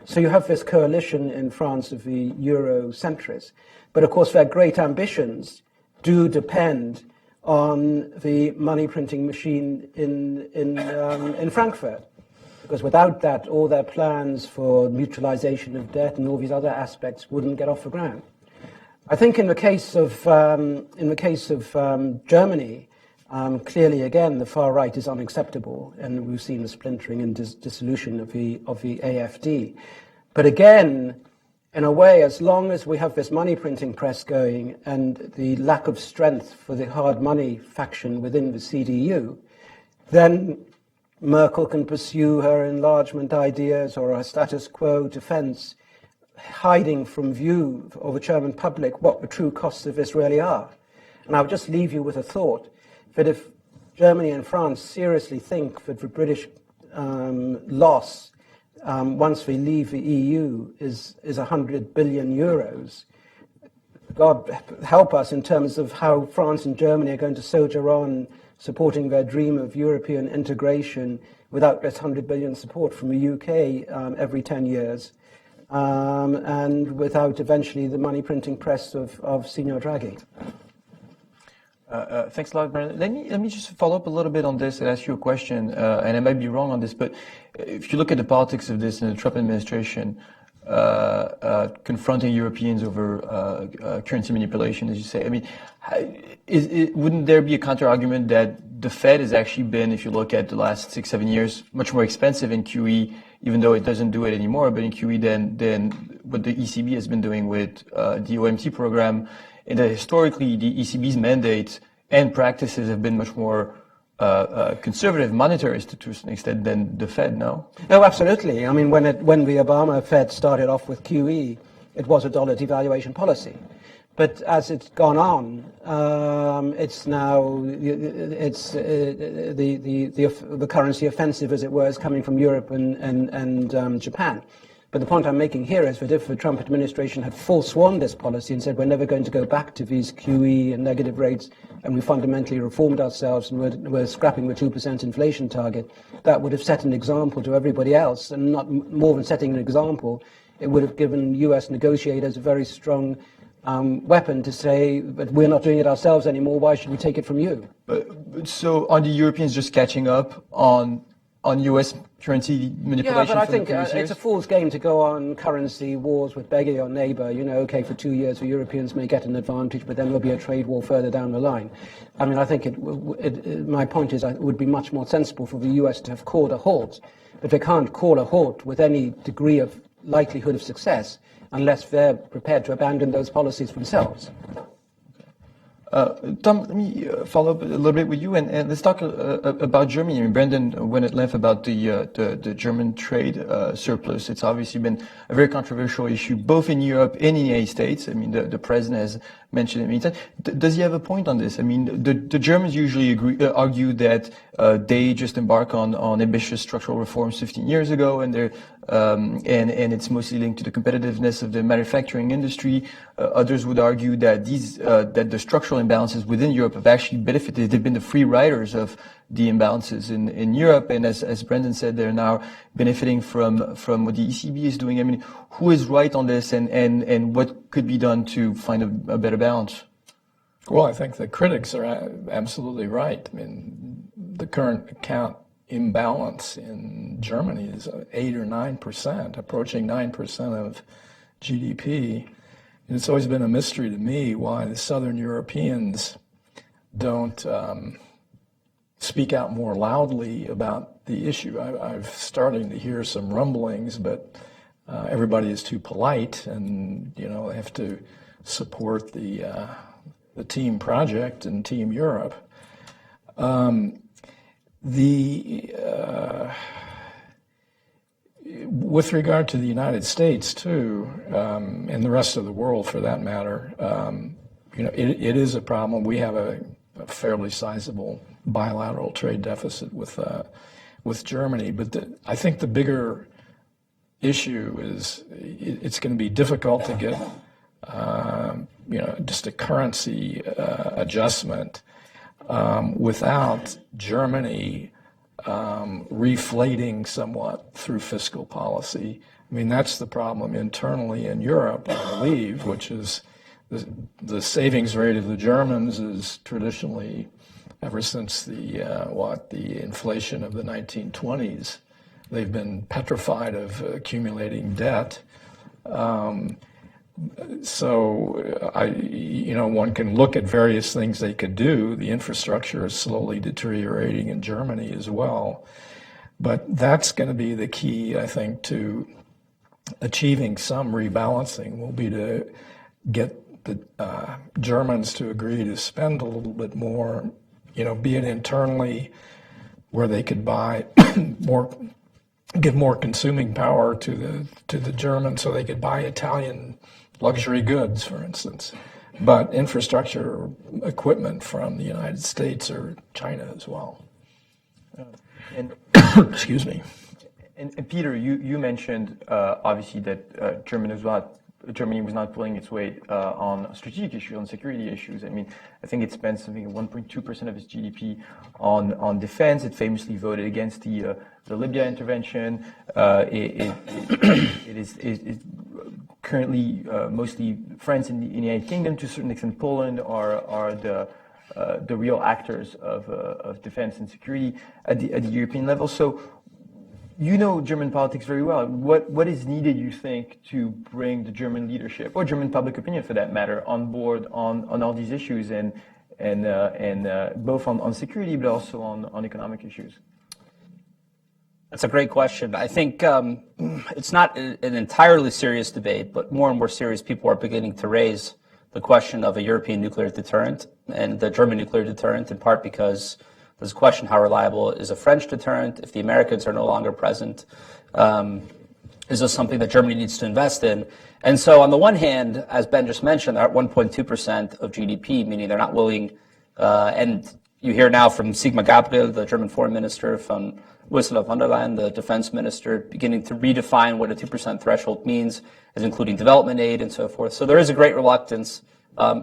Speaker 4: So you have this coalition in France of the Eurocentrists. But of course their great ambitions do depend on the money printing machine in Frankfurt. Because without that, all their plans for mutualization of debt and all these other aspects wouldn't get off the ground. I think in the case of Germany, clearly again the far right is unacceptable, and we've seen the splintering and dissolution of the AfD. But again, in a way, as long as we have this money printing press going and the lack of strength for the hard money faction within the CDU, then Merkel can pursue her enlargement ideas or her status quo defense, hiding from view of the German public what the true costs of this really are. And I'll just leave you with a thought that if Germany and France seriously think that the British loss once we leave the EU is 100 billion euros, God help us in terms of how France and Germany are going to soldier on supporting their dream of European integration without this 100 billion support from the UK every 10 years, and without eventually the money printing press of Signor Draghi.
Speaker 1: Thanks a lot, Bernard. Let me just follow up a little bit on this and ask you a question, and I might be wrong on this, but if you look at the politics of this in the Trump administration, confronting Europeans over currency manipulation, as you say, I mean, wouldn't there be a counter-argument that the Fed has actually been, if you look at the last 6-7 years, much more expensive in QE, even though it doesn't do it anymore, but in QE than what the ECB has been doing with the OMT program, and that historically the ECB's mandates and practices have been much more conservative monetary institution extent than the Fed, no?
Speaker 4: No, absolutely. I mean, when the Obama Fed started off with QE, it was a dollar devaluation policy. But as it's gone on, it's now the currency offensive, as it were, is coming from Europe and Japan. But the point I'm making here is that if the Trump administration had forsworn this policy and said we're never going to go back to these QE and negative rates, and we fundamentally reformed ourselves and we're scrapping the 2% inflation target, that would have set an example to everybody else. And not more than setting an example, it would have given US negotiators a very strong weapon to say, but we're not doing it ourselves anymore, why should we take it from you?
Speaker 1: So are the Europeans just catching up on US currency manipulation?
Speaker 4: Yeah, but I think it's a fool's game to go on currency wars with begging your neighbour. Okay, for 2 years the Europeans may get an advantage, but then there'll be a trade war further down the line. I mean, I think my point is it would be much more sensible for the US to have called a halt. But they can't call a halt with any degree of likelihood of success unless they're prepared to abandon those policies themselves.
Speaker 1: Tom, let me follow up a little bit with you, and let's talk about Germany. I mean, Brendan went at length about the German trade surplus. It's obviously been a very controversial issue, both in Europe and in the United States. I mean, the president has mentioned it many times. Does he have a point on this? I mean, the Germans usually argue that they just embarked on ambitious structural reforms 15 years ago, and they're and it's mostly linked to the competitiveness of the manufacturing industry. Others would argue that that the structural imbalances within Europe have actually benefited. They've been the free riders of the imbalances in Europe, and as Brendan said, they're now benefiting from what the ECB is doing. I mean, who is right on this, and what could be done to find a better balance?
Speaker 3: Well, I think the critics are absolutely right. I mean, the current account imbalance in Germany is 8 or 9%, approaching 9% of GDP. And it's always been a mystery to me why the Southern Europeans don't speak out more loudly about the issue. I've starting to hear some rumblings, but everybody is too polite, and they have to support the team project and Team Europe. With regard to the United States too, and the rest of the world for that matter, it is a problem. We have a fairly sizable bilateral trade deficit with Germany, but I think the bigger issue is it's going to be difficult to get just a currency adjustment without Germany reflating somewhat through fiscal policy. I mean, that's the problem internally in Europe, I believe, which is the savings rate of the Germans is traditionally, ever since the inflation of the 1920s, they've been petrified of accumulating debt. So one can look at various things they could do. The infrastructure is slowly deteriorating in Germany as well. But that's going to be the key, I think, to achieving some rebalancing will be to get the Germans to agree to spend a little bit more, be it internally where they could buy more, give more consuming power to the Germans so they could buy Italian luxury goods, for instance, but infrastructure equipment from the United States or China as well.
Speaker 1: And
Speaker 3: excuse me.
Speaker 1: And Peter, you mentioned obviously that Germany was not pulling its weight on strategic issues, on security issues. I mean, I think it spends something 1.2% of its GDP on defense. It famously voted against the Libya intervention. It is currently mostly France and the United Kingdom, to a certain extent Poland, are the real actors of defense and security at the European level. So, German politics very well. What is needed, you think, to bring the German leadership, or German public opinion for that matter, on board on all these issues, and both on security but also on economic issues?
Speaker 2: That's a great question. I think it's not an entirely serious debate, but more and more serious people are beginning to raise the question of a European nuclear deterrent and the German nuclear deterrent, in part because there's a question: how reliable is a French deterrent if the Americans are no longer present? Is this something that Germany needs to invest in? And so on the one hand, as Ben just mentioned, they're at 1.2% of GDP, meaning they're not willing, and you hear now from Sigmar Gabriel, the German foreign minister, from Ursula von der Leyen, the defense minister, beginning to redefine what a 2% threshold means, as including development aid and so forth. So there is a great reluctance,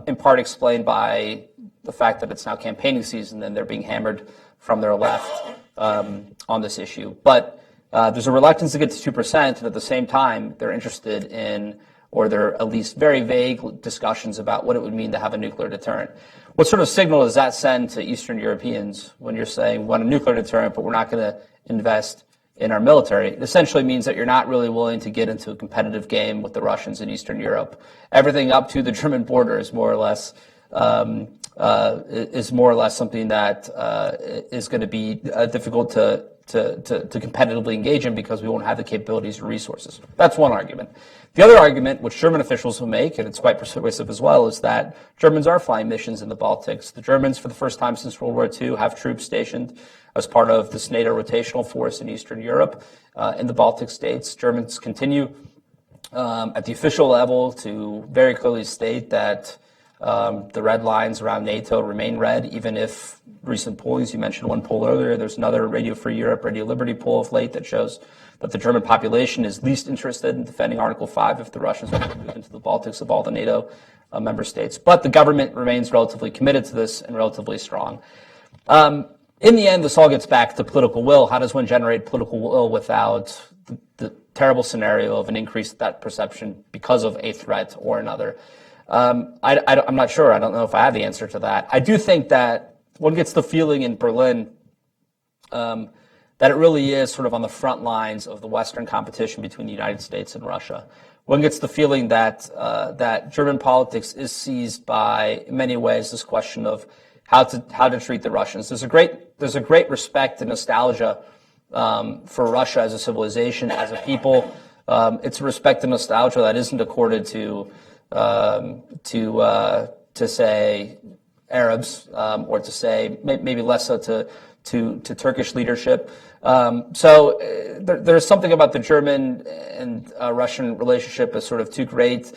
Speaker 2: in part explained by the fact that it's now campaigning season and they're being hammered from their left on this issue. But there's a reluctance to get to 2%, and at the same time, they're interested in, or they're at least very vague discussions about what it would mean to have a nuclear deterrent. What sort of signal does that send to Eastern Europeans when you're saying we want a nuclear deterrent, but we're not going to invest in our military? It essentially means that you're not really willing to get into a competitive game with the Russians in Eastern Europe. Everything up to the German border is more or less something that is going to be difficult to competitively engage in because we won't have the capabilities or resources. That's one argument. The other argument, which German officials will make, and it's quite persuasive as well, is that Germans are flying missions in the Baltics. The Germans, for the first time since World War II, have troops stationed as part of this NATO rotational force in Eastern Europe in the Baltic states. Germans continue at the official level to very clearly state that the red lines around NATO remain red, even if recent polls, you mentioned one poll earlier, there's another Radio Free Europe, Radio Liberty poll of late that shows that the German population is least interested in defending Article 5 if the Russians want to move into the Baltics of all the NATO member states. But the government remains relatively committed to this and relatively strong. In the end, this all gets back to political will. How does one generate political will without the terrible scenario of an increased threat perception because of a threat or another? I'm not sure. I don't know if I have the answer to that. I do think that one gets the feeling in Berlin that it really is sort of on the front lines of the Western competition between the United States and Russia. One gets the feeling that that German politics is seized by, in many ways, this question of how to treat the Russians. There's a great respect and nostalgia for Russia as a civilization, as a people. It's a respect and nostalgia that isn't accorded to say Arabs, or to say maybe less so to Turkish leadership. So there's something about the German and Russian relationship as sort of two great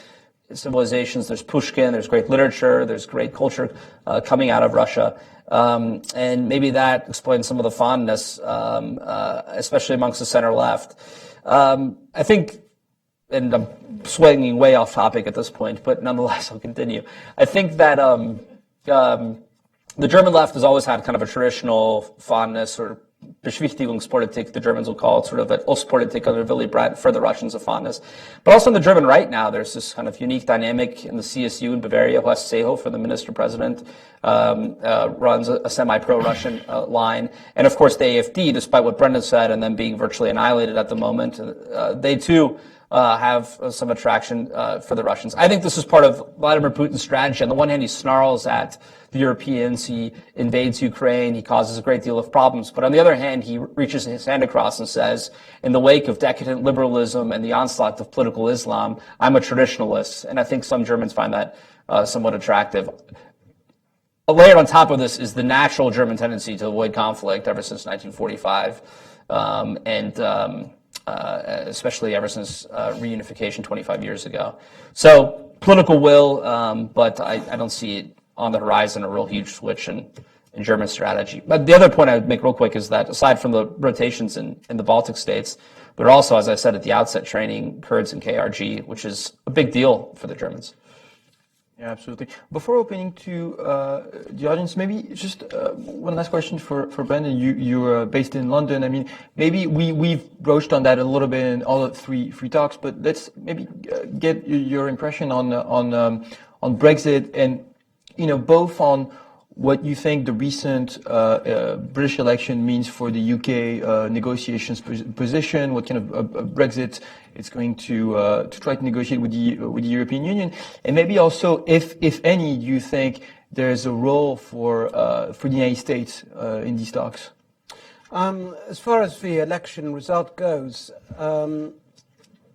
Speaker 2: civilizations. There's Pushkin, there's great literature, there's great culture coming out of Russia. And maybe that explains some of the fondness, especially amongst the center left. I think, and I'm swinging way off topic at this point, but nonetheless, I'll continue. I think that the German left has always had kind of a traditional fondness or Beschwichtigungspolitik, the Germans will call it, sort of an Ostpolitik under Willy Brandt, for the Russians, a fondness. But also in the German right now, there's this kind of unique dynamic in the CSU in Bavaria. Horst Seehofer, the minister-president, runs a semi-pro-Russian line. And of course, the AfD, despite what Brendan said and them being virtually annihilated at the moment, they too have some attraction for the Russians. I think this is part of Vladimir Putin's strategy. On the one hand, he snarls at the Europeans, he invades Ukraine, he causes a great deal of problems. But on the other hand, he reaches his hand across and says, in the wake of decadent liberalism and the onslaught of political Islam, I'm a traditionalist. And I think some Germans find that somewhat attractive. Layered on top of this is the natural German tendency to avoid conflict ever since 1945. Especially ever since reunification 25 years ago. So political will, but I don't see it on the horizon, a real huge switch in German strategy. But the other point I would make real quick is that aside from the rotations in the Baltic states, they're also, as I said at the outset, training Kurds in KRG, which is a big deal for the Germans.
Speaker 1: Yeah, absolutely. Before opening to the audience, maybe just one last question for Brendan. You're based in London. I mean, maybe we've broached on that a little bit in all the three talks, but let's maybe get your impression on Brexit, and both on what you think the recent British election means for the UK negotiations position, what kind of Brexit it's going to try to negotiate with the European Union, and maybe also, if any, do you think there's a role for the United States in these talks?
Speaker 4: As far as the election result goes,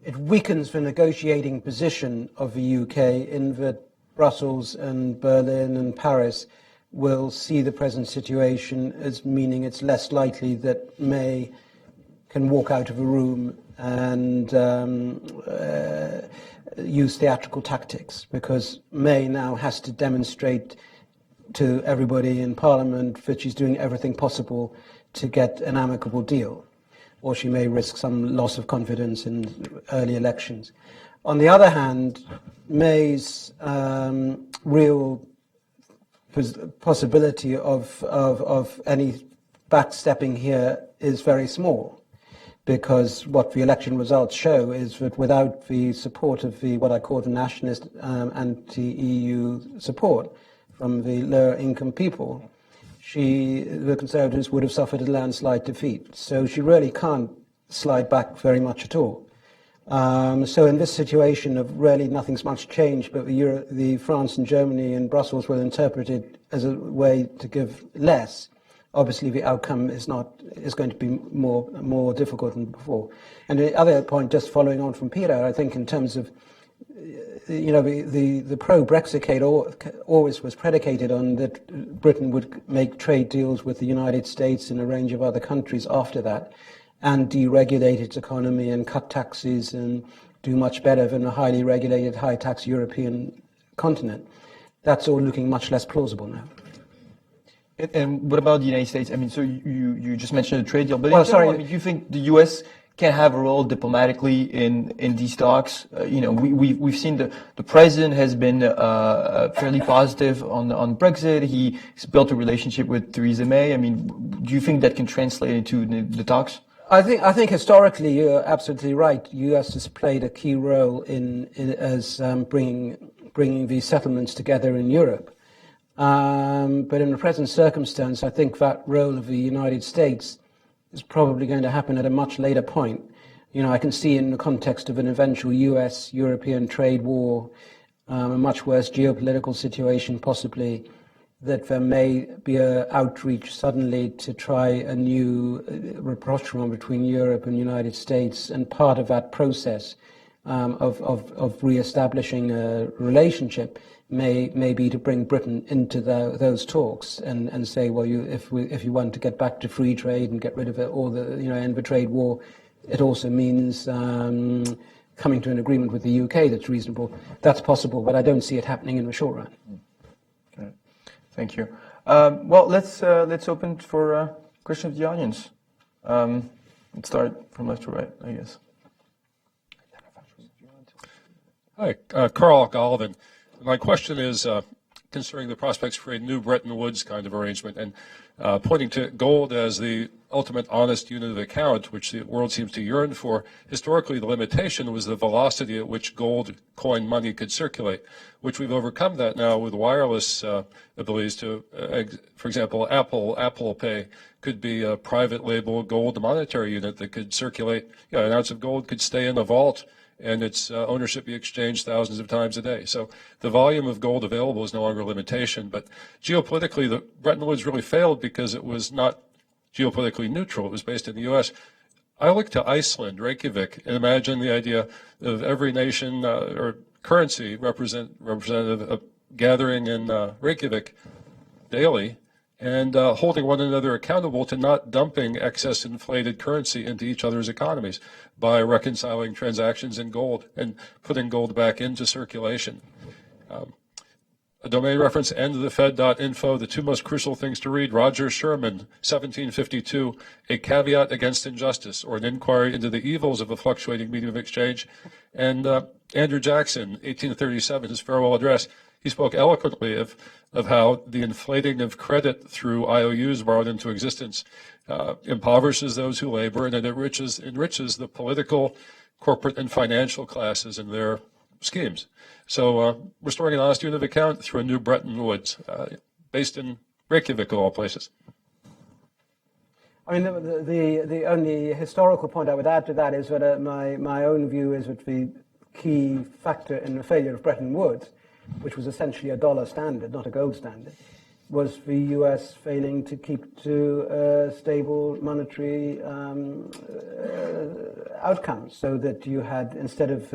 Speaker 4: it weakens the negotiating position of the UK in that Brussels and Berlin and Paris will see the present situation as meaning it's less likely that May can walk out of a room and use theatrical tactics, because May now has to demonstrate to everybody in Parliament that she's doing everything possible to get an amicable deal, or she may risk some loss of confidence in early elections. On the other hand, May's real possibility of any backstepping here is very small, because what the election results show is that without the support of what I call the nationalist anti-EU support from the lower income people, the Conservatives would have suffered a landslide defeat. So she really can't slide back very much at all. So in this situation of really nothing's much changed, but the France and Germany and Brussels will interpret it as a way to give less, obviously the outcome is going to be more difficult than before. And the other point, just following on from Peter, I think in terms of the pro-Brexit case always was predicated on that Britain would make trade deals with the United States and a range of other countries after that, and deregulate its economy and cut taxes and do much better than a highly regulated, high-tax European continent. That's all looking much less plausible now.
Speaker 1: And what about the United States? I mean, so you just mentioned a trade deal, but
Speaker 4: Well,
Speaker 1: in general,
Speaker 4: sorry.
Speaker 1: I mean, do you think the U.S. can have a role diplomatically in these talks? We've seen the president has been fairly positive on Brexit. He's built a relationship with Theresa May. I mean, do you think that can translate into the talks?
Speaker 4: I think historically you're absolutely right. The U.S. has played a key role in bringing these settlements together in Europe. But in the present circumstance, I think that role of the United States is probably going to happen at a much later point. I can see in the context of an eventual US-European trade war, a much worse geopolitical situation possibly, that there may be an outreach suddenly to try a new rapprochement between Europe and the United States, and part of that process of re-establishing a relationship may be to bring Britain into those talks and say, well, if you want to get back to free trade and get rid of it, or end the trade war, it also means coming to an agreement with the UK that's reasonable. That's possible, but I don't see it happening in the short run.
Speaker 1: Okay. Thank you. Well, let's open for questions of the audience. Let's start from left to right, I guess.
Speaker 5: Hi, Carl Galvin. My question is concerning the prospects for a new Bretton Woods kind of arrangement, and pointing to gold as the ultimate honest unit of account, which the world seems to yearn for. Historically, the limitation was the velocity at which gold coin money could circulate, which we've overcome that now with wireless abilities to, for example, Apple Pay could be a private label gold monetary unit that could circulate. An ounce of gold could stay in a vault and its ownership be exchanged thousands of times a day. So the volume of gold available is no longer a limitation. But geopolitically, the Bretton Woods really failed because it was not geopolitically neutral. It was based in the U.S. I look to Iceland, Reykjavik, and imagine the idea of every nation or currency representative gathering in Reykjavik daily and holding one another accountable to not dumping excess inflated currency into each other's economies by reconciling transactions in gold and putting gold back into circulation. A domain reference, endthefed.info, the two most crucial things to read: Roger Sherman, 1752, A Caveat Against Injustice, or an inquiry into the evils of a fluctuating medium of exchange. And Andrew Jackson, 1837, his farewell address, he spoke eloquently of how the inflating of credit through IOUs borrowed into existence impoverishes those who labor, and it enriches the political, corporate, and financial classes in their schemes. So restoring an honest unit of account through a new Bretton Woods, based in Reykjavik, of all places.
Speaker 4: I mean, the only historical point I would add to that is that my own view is that the key factor in the failure of Bretton Woods, which was essentially a dollar standard, not a gold standard, was the US failing to keep to stable monetary outcomes, so that you had, instead of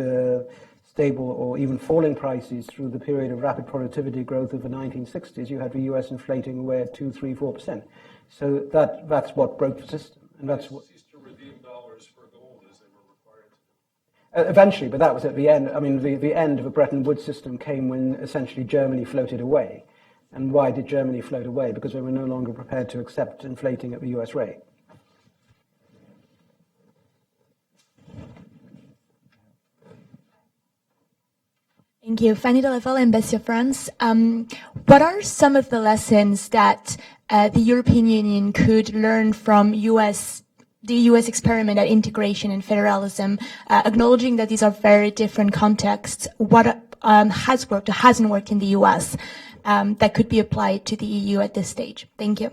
Speaker 4: stable or even falling prices through the period of rapid productivity growth of the 1960s, you had the US inflating away at 2%, 3%, 4%. So that's what broke the system, and that's what
Speaker 5: Ceased to redeem dollars for gold as they were required to do.
Speaker 4: eventually. But that was at the end. I mean, the end of the Bretton Woods system came when essentially Germany floated away. And why did Germany float away? Because they were no longer prepared to accept inflating at the US rate.
Speaker 6: Thank you. Fanny Delafel, Embassy of France. What are some of the lessons that the European Union could learn from the US experiment at integration and federalism, acknowledging that these are very different contexts? What has worked or hasn't worked in the US that could be applied to the EU at this stage? Thank you.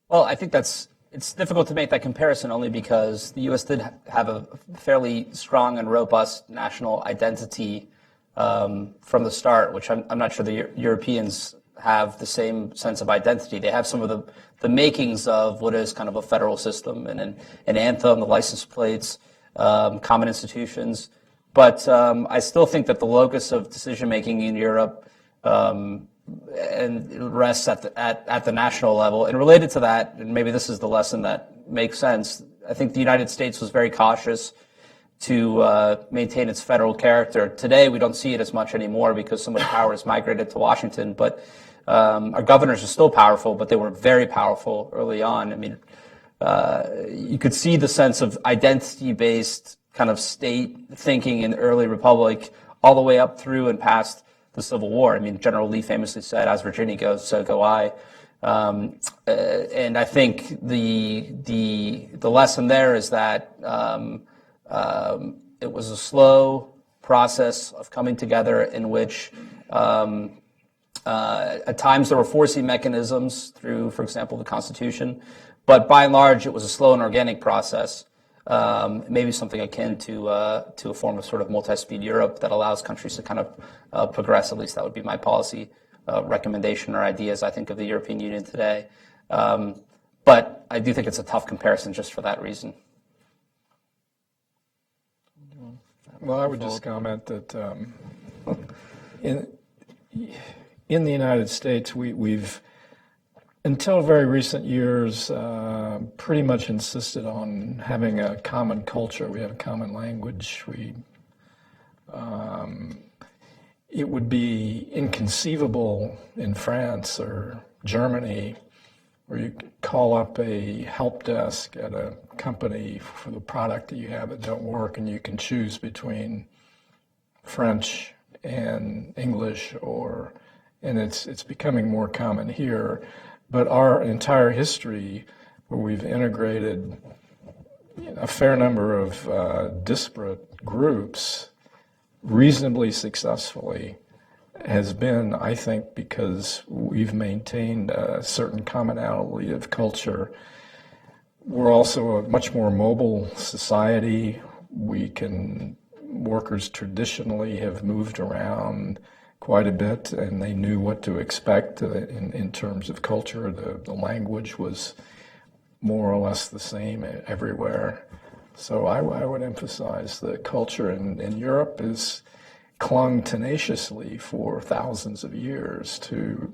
Speaker 2: Well, I think that's it's difficult to make that comparison only because the U.S. did have a fairly strong and robust national identity from the start, which I'm not sure the Europeans have the same sense of identity. They have some of the makings of what is kind of a federal system and an anthem, the license plates, common institutions. But I still think that the locus of decision-making in Europe and it rests at the national level. And related to that, and maybe this is the lesson that makes sense, I think the United States was very cautious to maintain its federal character. Today, we don't see it as much anymore because so much power has migrated to Washington. But our governors are still powerful, but they were very powerful early on. I mean, you could see the sense of identity-based kind of state thinking in the early republic all the way up through and past the Civil War. I mean, General Lee famously said, "As Virginia goes, so go I." And I think the lesson there is that it was a slow process of coming together in which at times there were forcing mechanisms through, for example, the Constitution, but by and large it was a slow and organic process. Maybe something akin to a form of sort of multi-speed Europe that allows countries to kind of progress. At least that would be my policy recommendation or ideas, I think, of the European Union today. But I do think it's a tough comparison just for that reason.
Speaker 3: Well, I would just comment that in the United States, we've until very recent years, pretty much insisted on having a common culture. We have a common language. It would be inconceivable in France or Germany where you call up a help desk at a company for the product that you have that don't work, and you can choose between French and English, and it's becoming more common here. But our entire history, where we've integrated a fair number of disparate groups reasonably successfully, has been, I think, because we've maintained a certain commonality of culture. We're also a much more mobile society. Workers traditionally have moved around quite a bit, and they knew what to expect in terms of culture. The language was more or less the same everywhere. So I would emphasize the culture in Europe is clung tenaciously for thousands of years to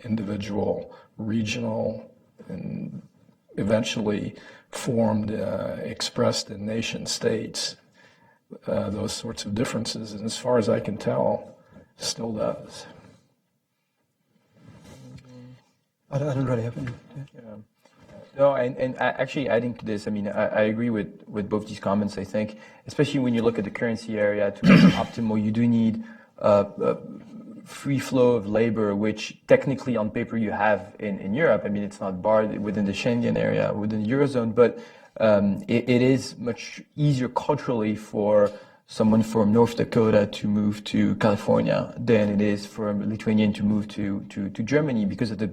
Speaker 3: individual, regional, and eventually formed, expressed in nation states, those sorts of differences. And as far as I can tell, still does.
Speaker 4: I don't really have any.
Speaker 1: Yeah. No, and actually adding to this, I mean, I agree with both these comments. I think, especially when you look at the currency area, to make it optimal, you do need free flow of labor, which technically on paper you have in Europe. I mean, it's not barred within the Schengen area, within the Eurozone, but it is much easier culturally for someone from North Dakota to move to California than it is for a Lithuanian to move to Germany because of the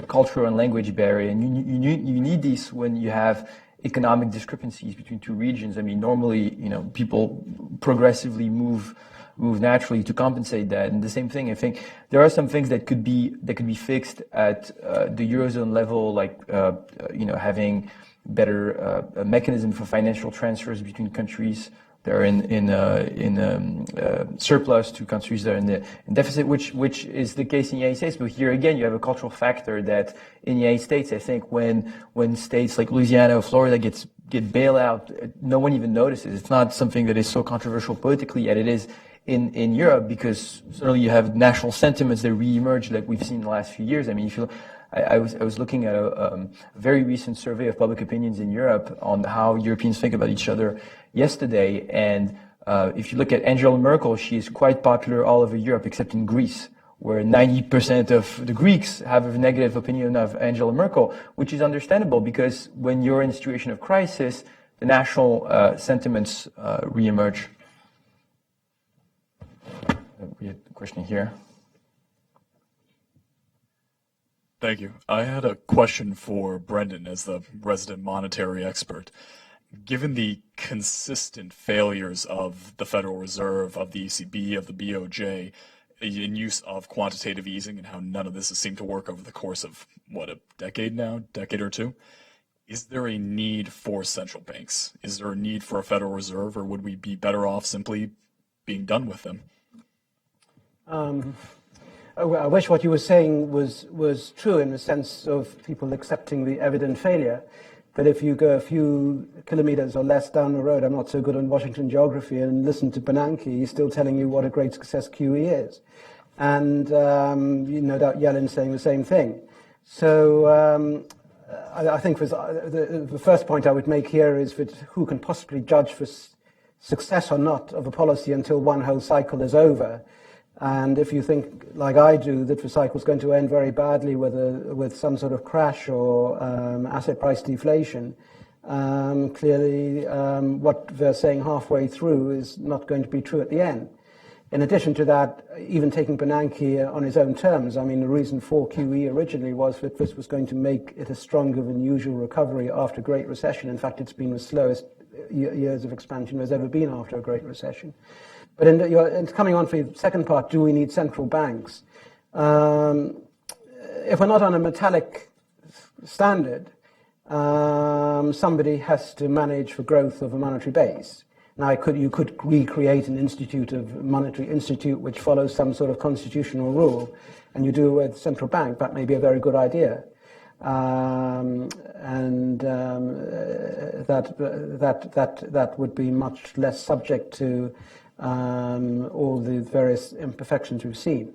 Speaker 1: cultural and language barrier. And you need this when you have economic discrepancies between two regions. I mean, normally, people progressively move naturally to compensate that. And the same thing, I think there are some things that could be fixed at the Eurozone level, like having better mechanism for financial transfers between countries that are in surplus to countries that are in deficit, which is the case in the United States. But here again, you have a cultural factor that in the United States, I think when states like Louisiana or Florida get bailed out, no one even notices. It's not something that is so controversial politically yet it is in Europe, because certainly you have national sentiments that reemerge like we've seen in the last few years. I mean, I was looking at a very recent survey of public opinions in Europe on how Europeans think about each other yesterday, and if you look at Angela Merkel, she is quite popular all over Europe except in Greece, where 90% of the Greeks have a negative opinion of Angela Merkel, which is understandable because when you're in a situation of crisis, the national sentiments reemerge. We had a question here.
Speaker 7: Thank you. I had a question for Brendan as the resident monetary expert. Given the consistent failures of the Federal Reserve, of the ECB, of the BOJ, in use of quantitative easing and how none of this has seemed to work over the course of, a decade or two, is there a need for central banks? Is there a need for a Federal Reserve, or would we be better off simply being done with them?
Speaker 4: I wish what you were saying was true in the sense of people accepting the evident failure. But if you go a few kilometers or less down the road, I'm not so good on Washington geography, and listen to Bernanke, he's still telling you what a great success QE is. And no doubt Yellen's saying the same thing. So I think the first point I would make here is that who can possibly judge for success or not of a policy until one whole cycle is over. And if you think, like I do, that the cycle is going to end very badly with some sort of crash or asset price deflation, clearly what they're saying halfway through is not going to be true at the end. In addition to that, even taking Bernanke on his own terms, I mean, the reason for QE originally was that this was going to make it a stronger than usual recovery after a Great Recession. In fact, it's been the slowest years of expansion there's ever been after a Great Recession. But in coming on for the second part, do we need central banks? If we're not on a metallic standard, somebody has to manage the growth of a monetary base. Now, you could recreate an monetary institute which follows some sort of constitutional rule, and you do it with central bank. That may be a very good idea. That would be much less subject to all the various imperfections we've seen.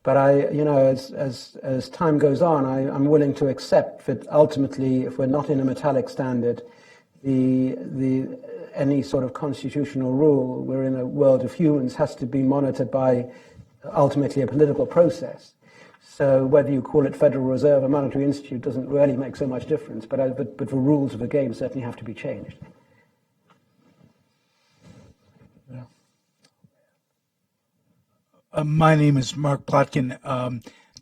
Speaker 4: But as time goes on, I'm willing to accept that ultimately, if we're not in a metallic standard, any sort of constitutional rule, we're in a world of humans, has to be monitored by ultimately a political process. So whether you call it Federal Reserve or Monetary Institute doesn't really make so much difference. But the rules of the game certainly have to be changed.
Speaker 8: My name is Mark Plotkin.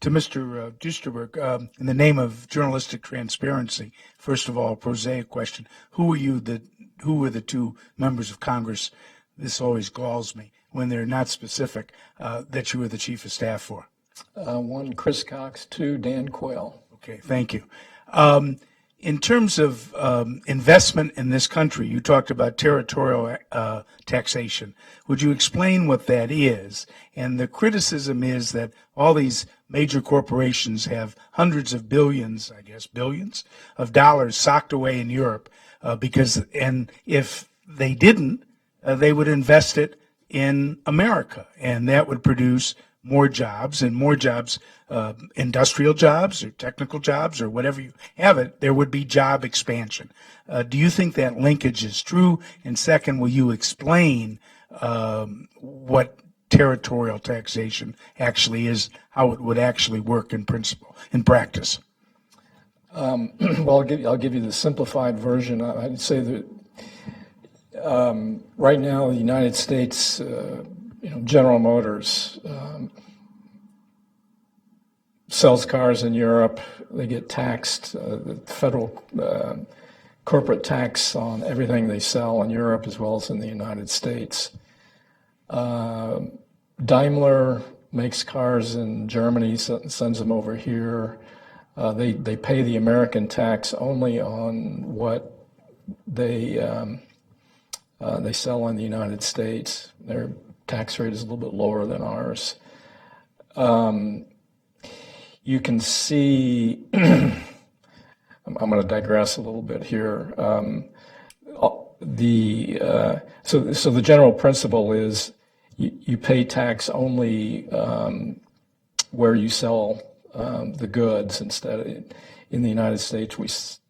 Speaker 8: To Mr. Duesterberg, in the name of journalistic transparency, first of all, a prosaic question: who were the two members of Congress? This always galls me when they're not specific. That you were the chief of staff for.
Speaker 3: One, Chris Cox. Two, Dan Quayle.
Speaker 8: Okay, thank you. In terms of investment in this country, you talked about territorial taxation. Would you explain what that is? And the criticism is that all these major corporations have hundreds of billions, I guess, billions of dollars socked away in Europe and if they didn't, they would invest it in America, and that would produce more jobs, industrial jobs or technical jobs or whatever you have it, there would be job expansion. Do you think that linkage is true? And second, will you explain what territorial taxation actually is, how it would actually work in practice?
Speaker 3: Well, I'll give you the simplified version. I'd say that right now, the United States, General Motors sells cars in Europe. They get taxed. The federal corporate tax on everything they sell in Europe as well as in the United States. Daimler makes cars in Germany, sends them over here. They pay the American tax only on what they sell in the United States. Their tax rate is a little bit lower than ours. You can see, I'm going to digress a little bit here. So the general principle is you pay tax only where you sell the goods. Instead, in the United States,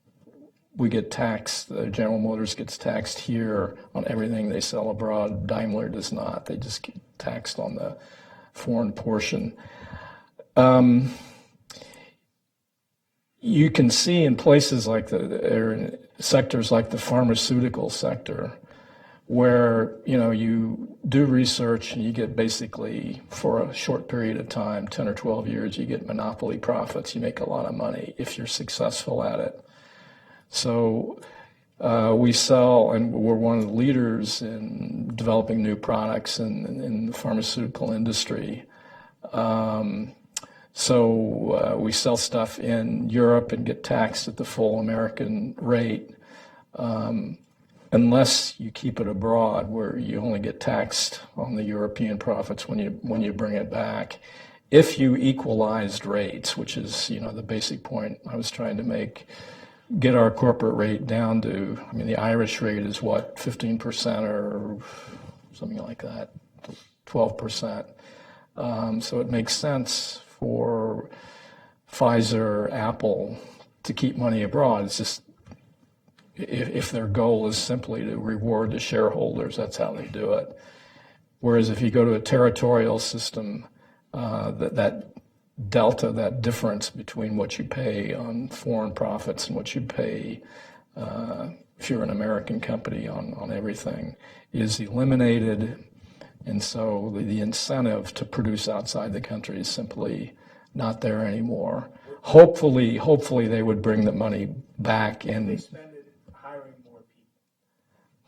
Speaker 3: we get taxed. General Motors gets taxed here on everything they sell abroad. Daimler does not. They just get taxed on the foreign portion. You can see in places like sectors like the pharmaceutical sector, where, you do research and you get basically, for a short period of time, 10 or 12 years, you get monopoly profits. You make a lot of money if you're successful at it. So we sell, and we're one of the leaders in developing new products in the pharmaceutical industry. So we sell stuff in Europe and get taxed at the full American rate. Unless you keep it abroad, where you only get taxed on the European profits when you bring it back. If you equalized rates, which is the basic point I was trying to make, get our corporate rate down to, the Irish rate is what, 15% or something like that, 12%. So it makes sense for Pfizer, Apple to keep money abroad. It's just, if their goal is simply to reward the shareholders, that's how they do it. Whereas if you go to a territorial system, that delta, that difference between what you pay on foreign profits and what you pay if you're an American company on everything is eliminated. And so the incentive to produce outside the country is simply not there anymore. Hopefully they would bring the money back and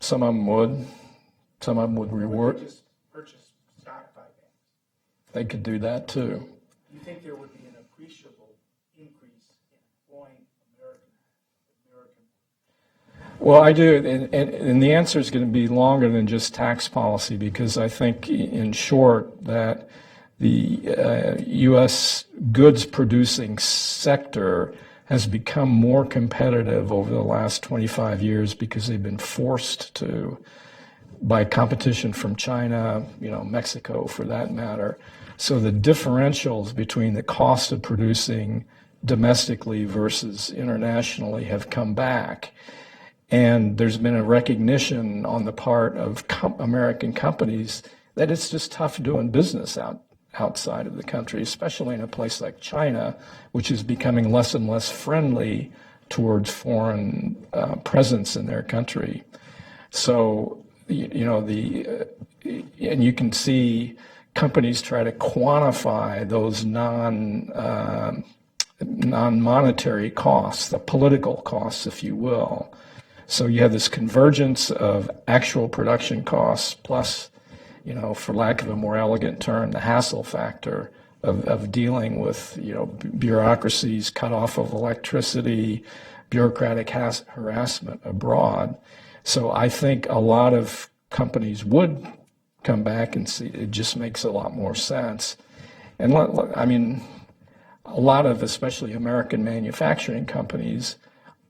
Speaker 3: some of them would. Some of them would reward.
Speaker 8: They just purchase stock buybacks.
Speaker 3: They could do that too.
Speaker 8: Do you think there would be an appreciable increase in employing American?
Speaker 3: Well, I do, and the answer is going to be longer than just tax policy, because I think, in short, that the U.S. goods producing sector has become more competitive over the last 25 years because they've been forced to, by competition from China, Mexico for that matter. So the differentials between the cost of producing domestically versus internationally have come back. And there's been a recognition on the part of American companies that it's just tough doing business outside of the country, especially in a place like China, which is becoming less and less friendly towards foreign presence in their country. So, and you can see companies try to quantify those non-monetary costs, the political costs, if you will. So you have this convergence of actual production costs plus, for lack of a more elegant term, the hassle factor of dealing with, bureaucracies, cut off of electricity, bureaucratic harassment abroad. So I think a lot of companies would come back and see it just makes a lot more sense. And a lot of, especially American manufacturing companies,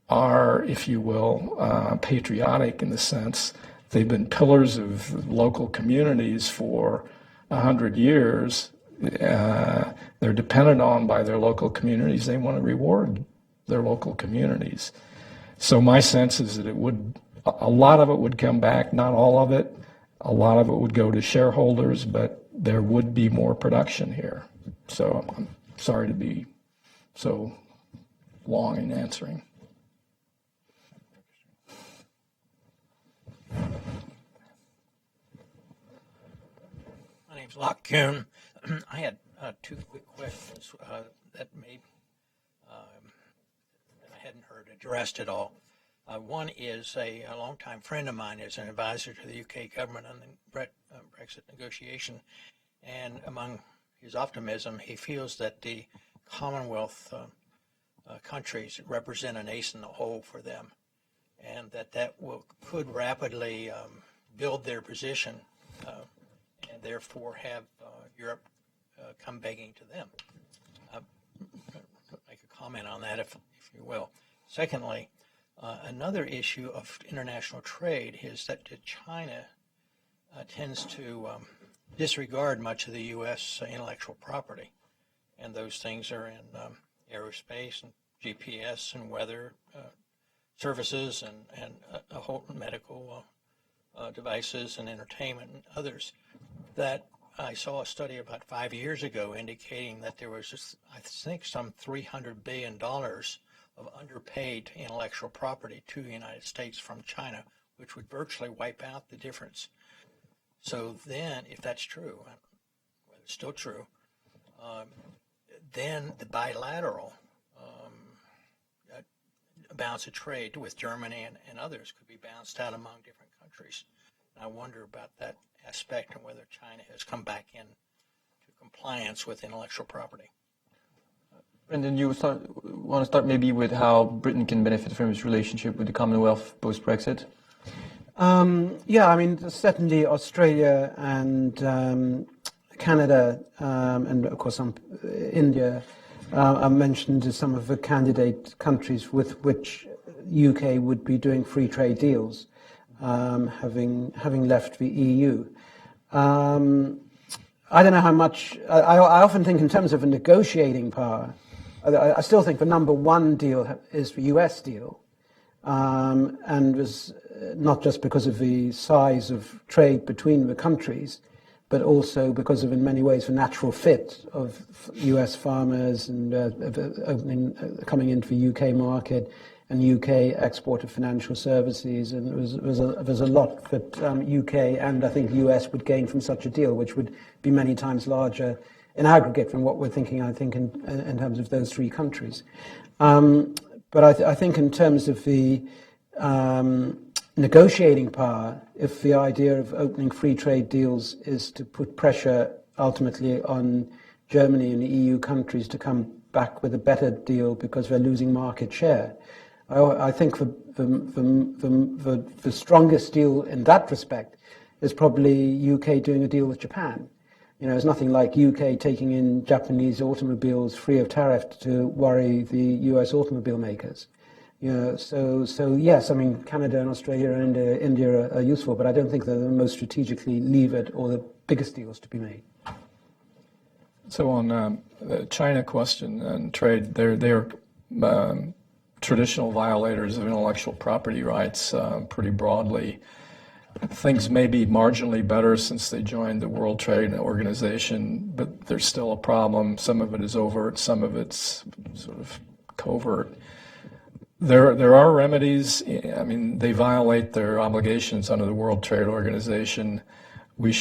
Speaker 3: are, if you will, patriotic in the sense they've been pillars of local communities for 100 years. They're dependent on by their local communities. They want to reward their local communities. So my sense is that a lot of it would come back, not all of it. A lot of it would go to shareholders, but there would be more production here. So I'm sorry to be so long in answering.
Speaker 9: My name's Locke Kuhn. I had two quick questions that I hadn't heard addressed at all. One is a longtime friend of mine is an advisor to the UK government on the Brexit negotiation, and among his optimism, he feels that the Commonwealth countries represent a nation in the whole for them, and that could rapidly build their position and therefore have Europe come begging to them. Make a comment on that, if you will. Secondly, another issue of international trade is that China tends to disregard much of the U.S. Intellectual property, and those things are in aerospace and GPS and weather services and a whole medical devices and entertainment and others. That I saw a study about 5 years ago indicating that there was just, I think, some $300 billion of underpaid intellectual property to the United States from China, which would virtually wipe out the difference. So then, if that's true, whether it's still true, then the bilateral balance of trade with Germany and others could be balanced out among different countries. And I wonder about that aspect and whether China has come back in to compliance with intellectual property.
Speaker 1: Brendan, you want to start maybe with how Britain can benefit from its relationship with the Commonwealth post-Brexit?
Speaker 4: Yeah, I mean, certainly Australia and Canada and, of course, India are mentioned as some of the candidate countries with which UK would be doing free trade deals, having left the EU. I don't know how much. I often think in terms of a negotiating power. I still think the number one deal is the US deal, and was not just because of the size of trade between the countries, but also because of, in many ways, the natural fit of US farmers and coming into the UK market and UK export of financial services. And there's a lot that UK and I think US would gain from such a deal, which would be many times larger in aggregate from what we're thinking, I think, in terms of those three countries. But I think in terms of the negotiating power, if the idea of opening free trade deals is to put pressure ultimately on Germany and the EU countries to come back with a better deal because they're losing market share, I think the strongest deal in that respect is probably UK doing a deal with Japan. You know, there's nothing like UK taking in Japanese automobiles free of tariff to worry the US automobile makers. You know, so yes, I mean, Canada and Australia and India are useful, but I don't think they're the most strategically levered or the biggest deals to be made.
Speaker 3: So on the China question and trade, they're traditional violators of intellectual property rights pretty broadly. Things may be marginally better since they joined the World Trade Organization, but there's still a problem. Some of it is overt, some of it's sort of covert. There are remedies. I mean, they violate their obligations under the World Trade Organization. We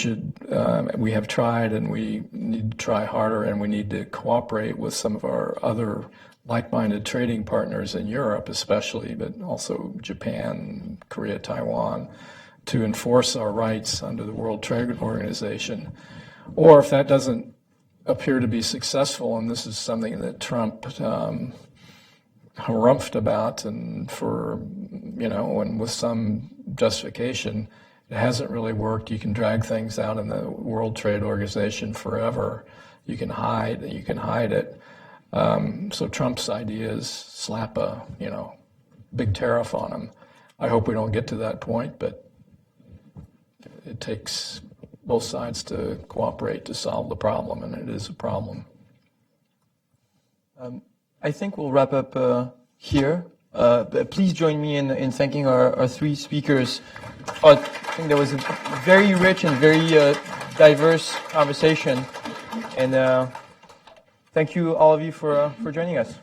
Speaker 3: have tried, and we need to try harder, and we need to cooperate with some of our other like-minded trading partners in Europe, especially, but also Japan, Korea, Taiwan, to enforce our rights under the World Trade Organization. Or if that doesn't appear to be successful, and this is something that Trump harumphed about, and and with some justification, it hasn't really worked. You can drag things out in the World Trade Organization forever. You can hide it. So Trump's idea is slap a big tariff on them. I hope we don't get to that point, but it takes both sides to cooperate to solve the problem, and it is a problem.
Speaker 1: I think we'll wrap up here. Please join me in thanking our three speakers. I think there was a very rich and very diverse conversation, and thank you all of you for joining us.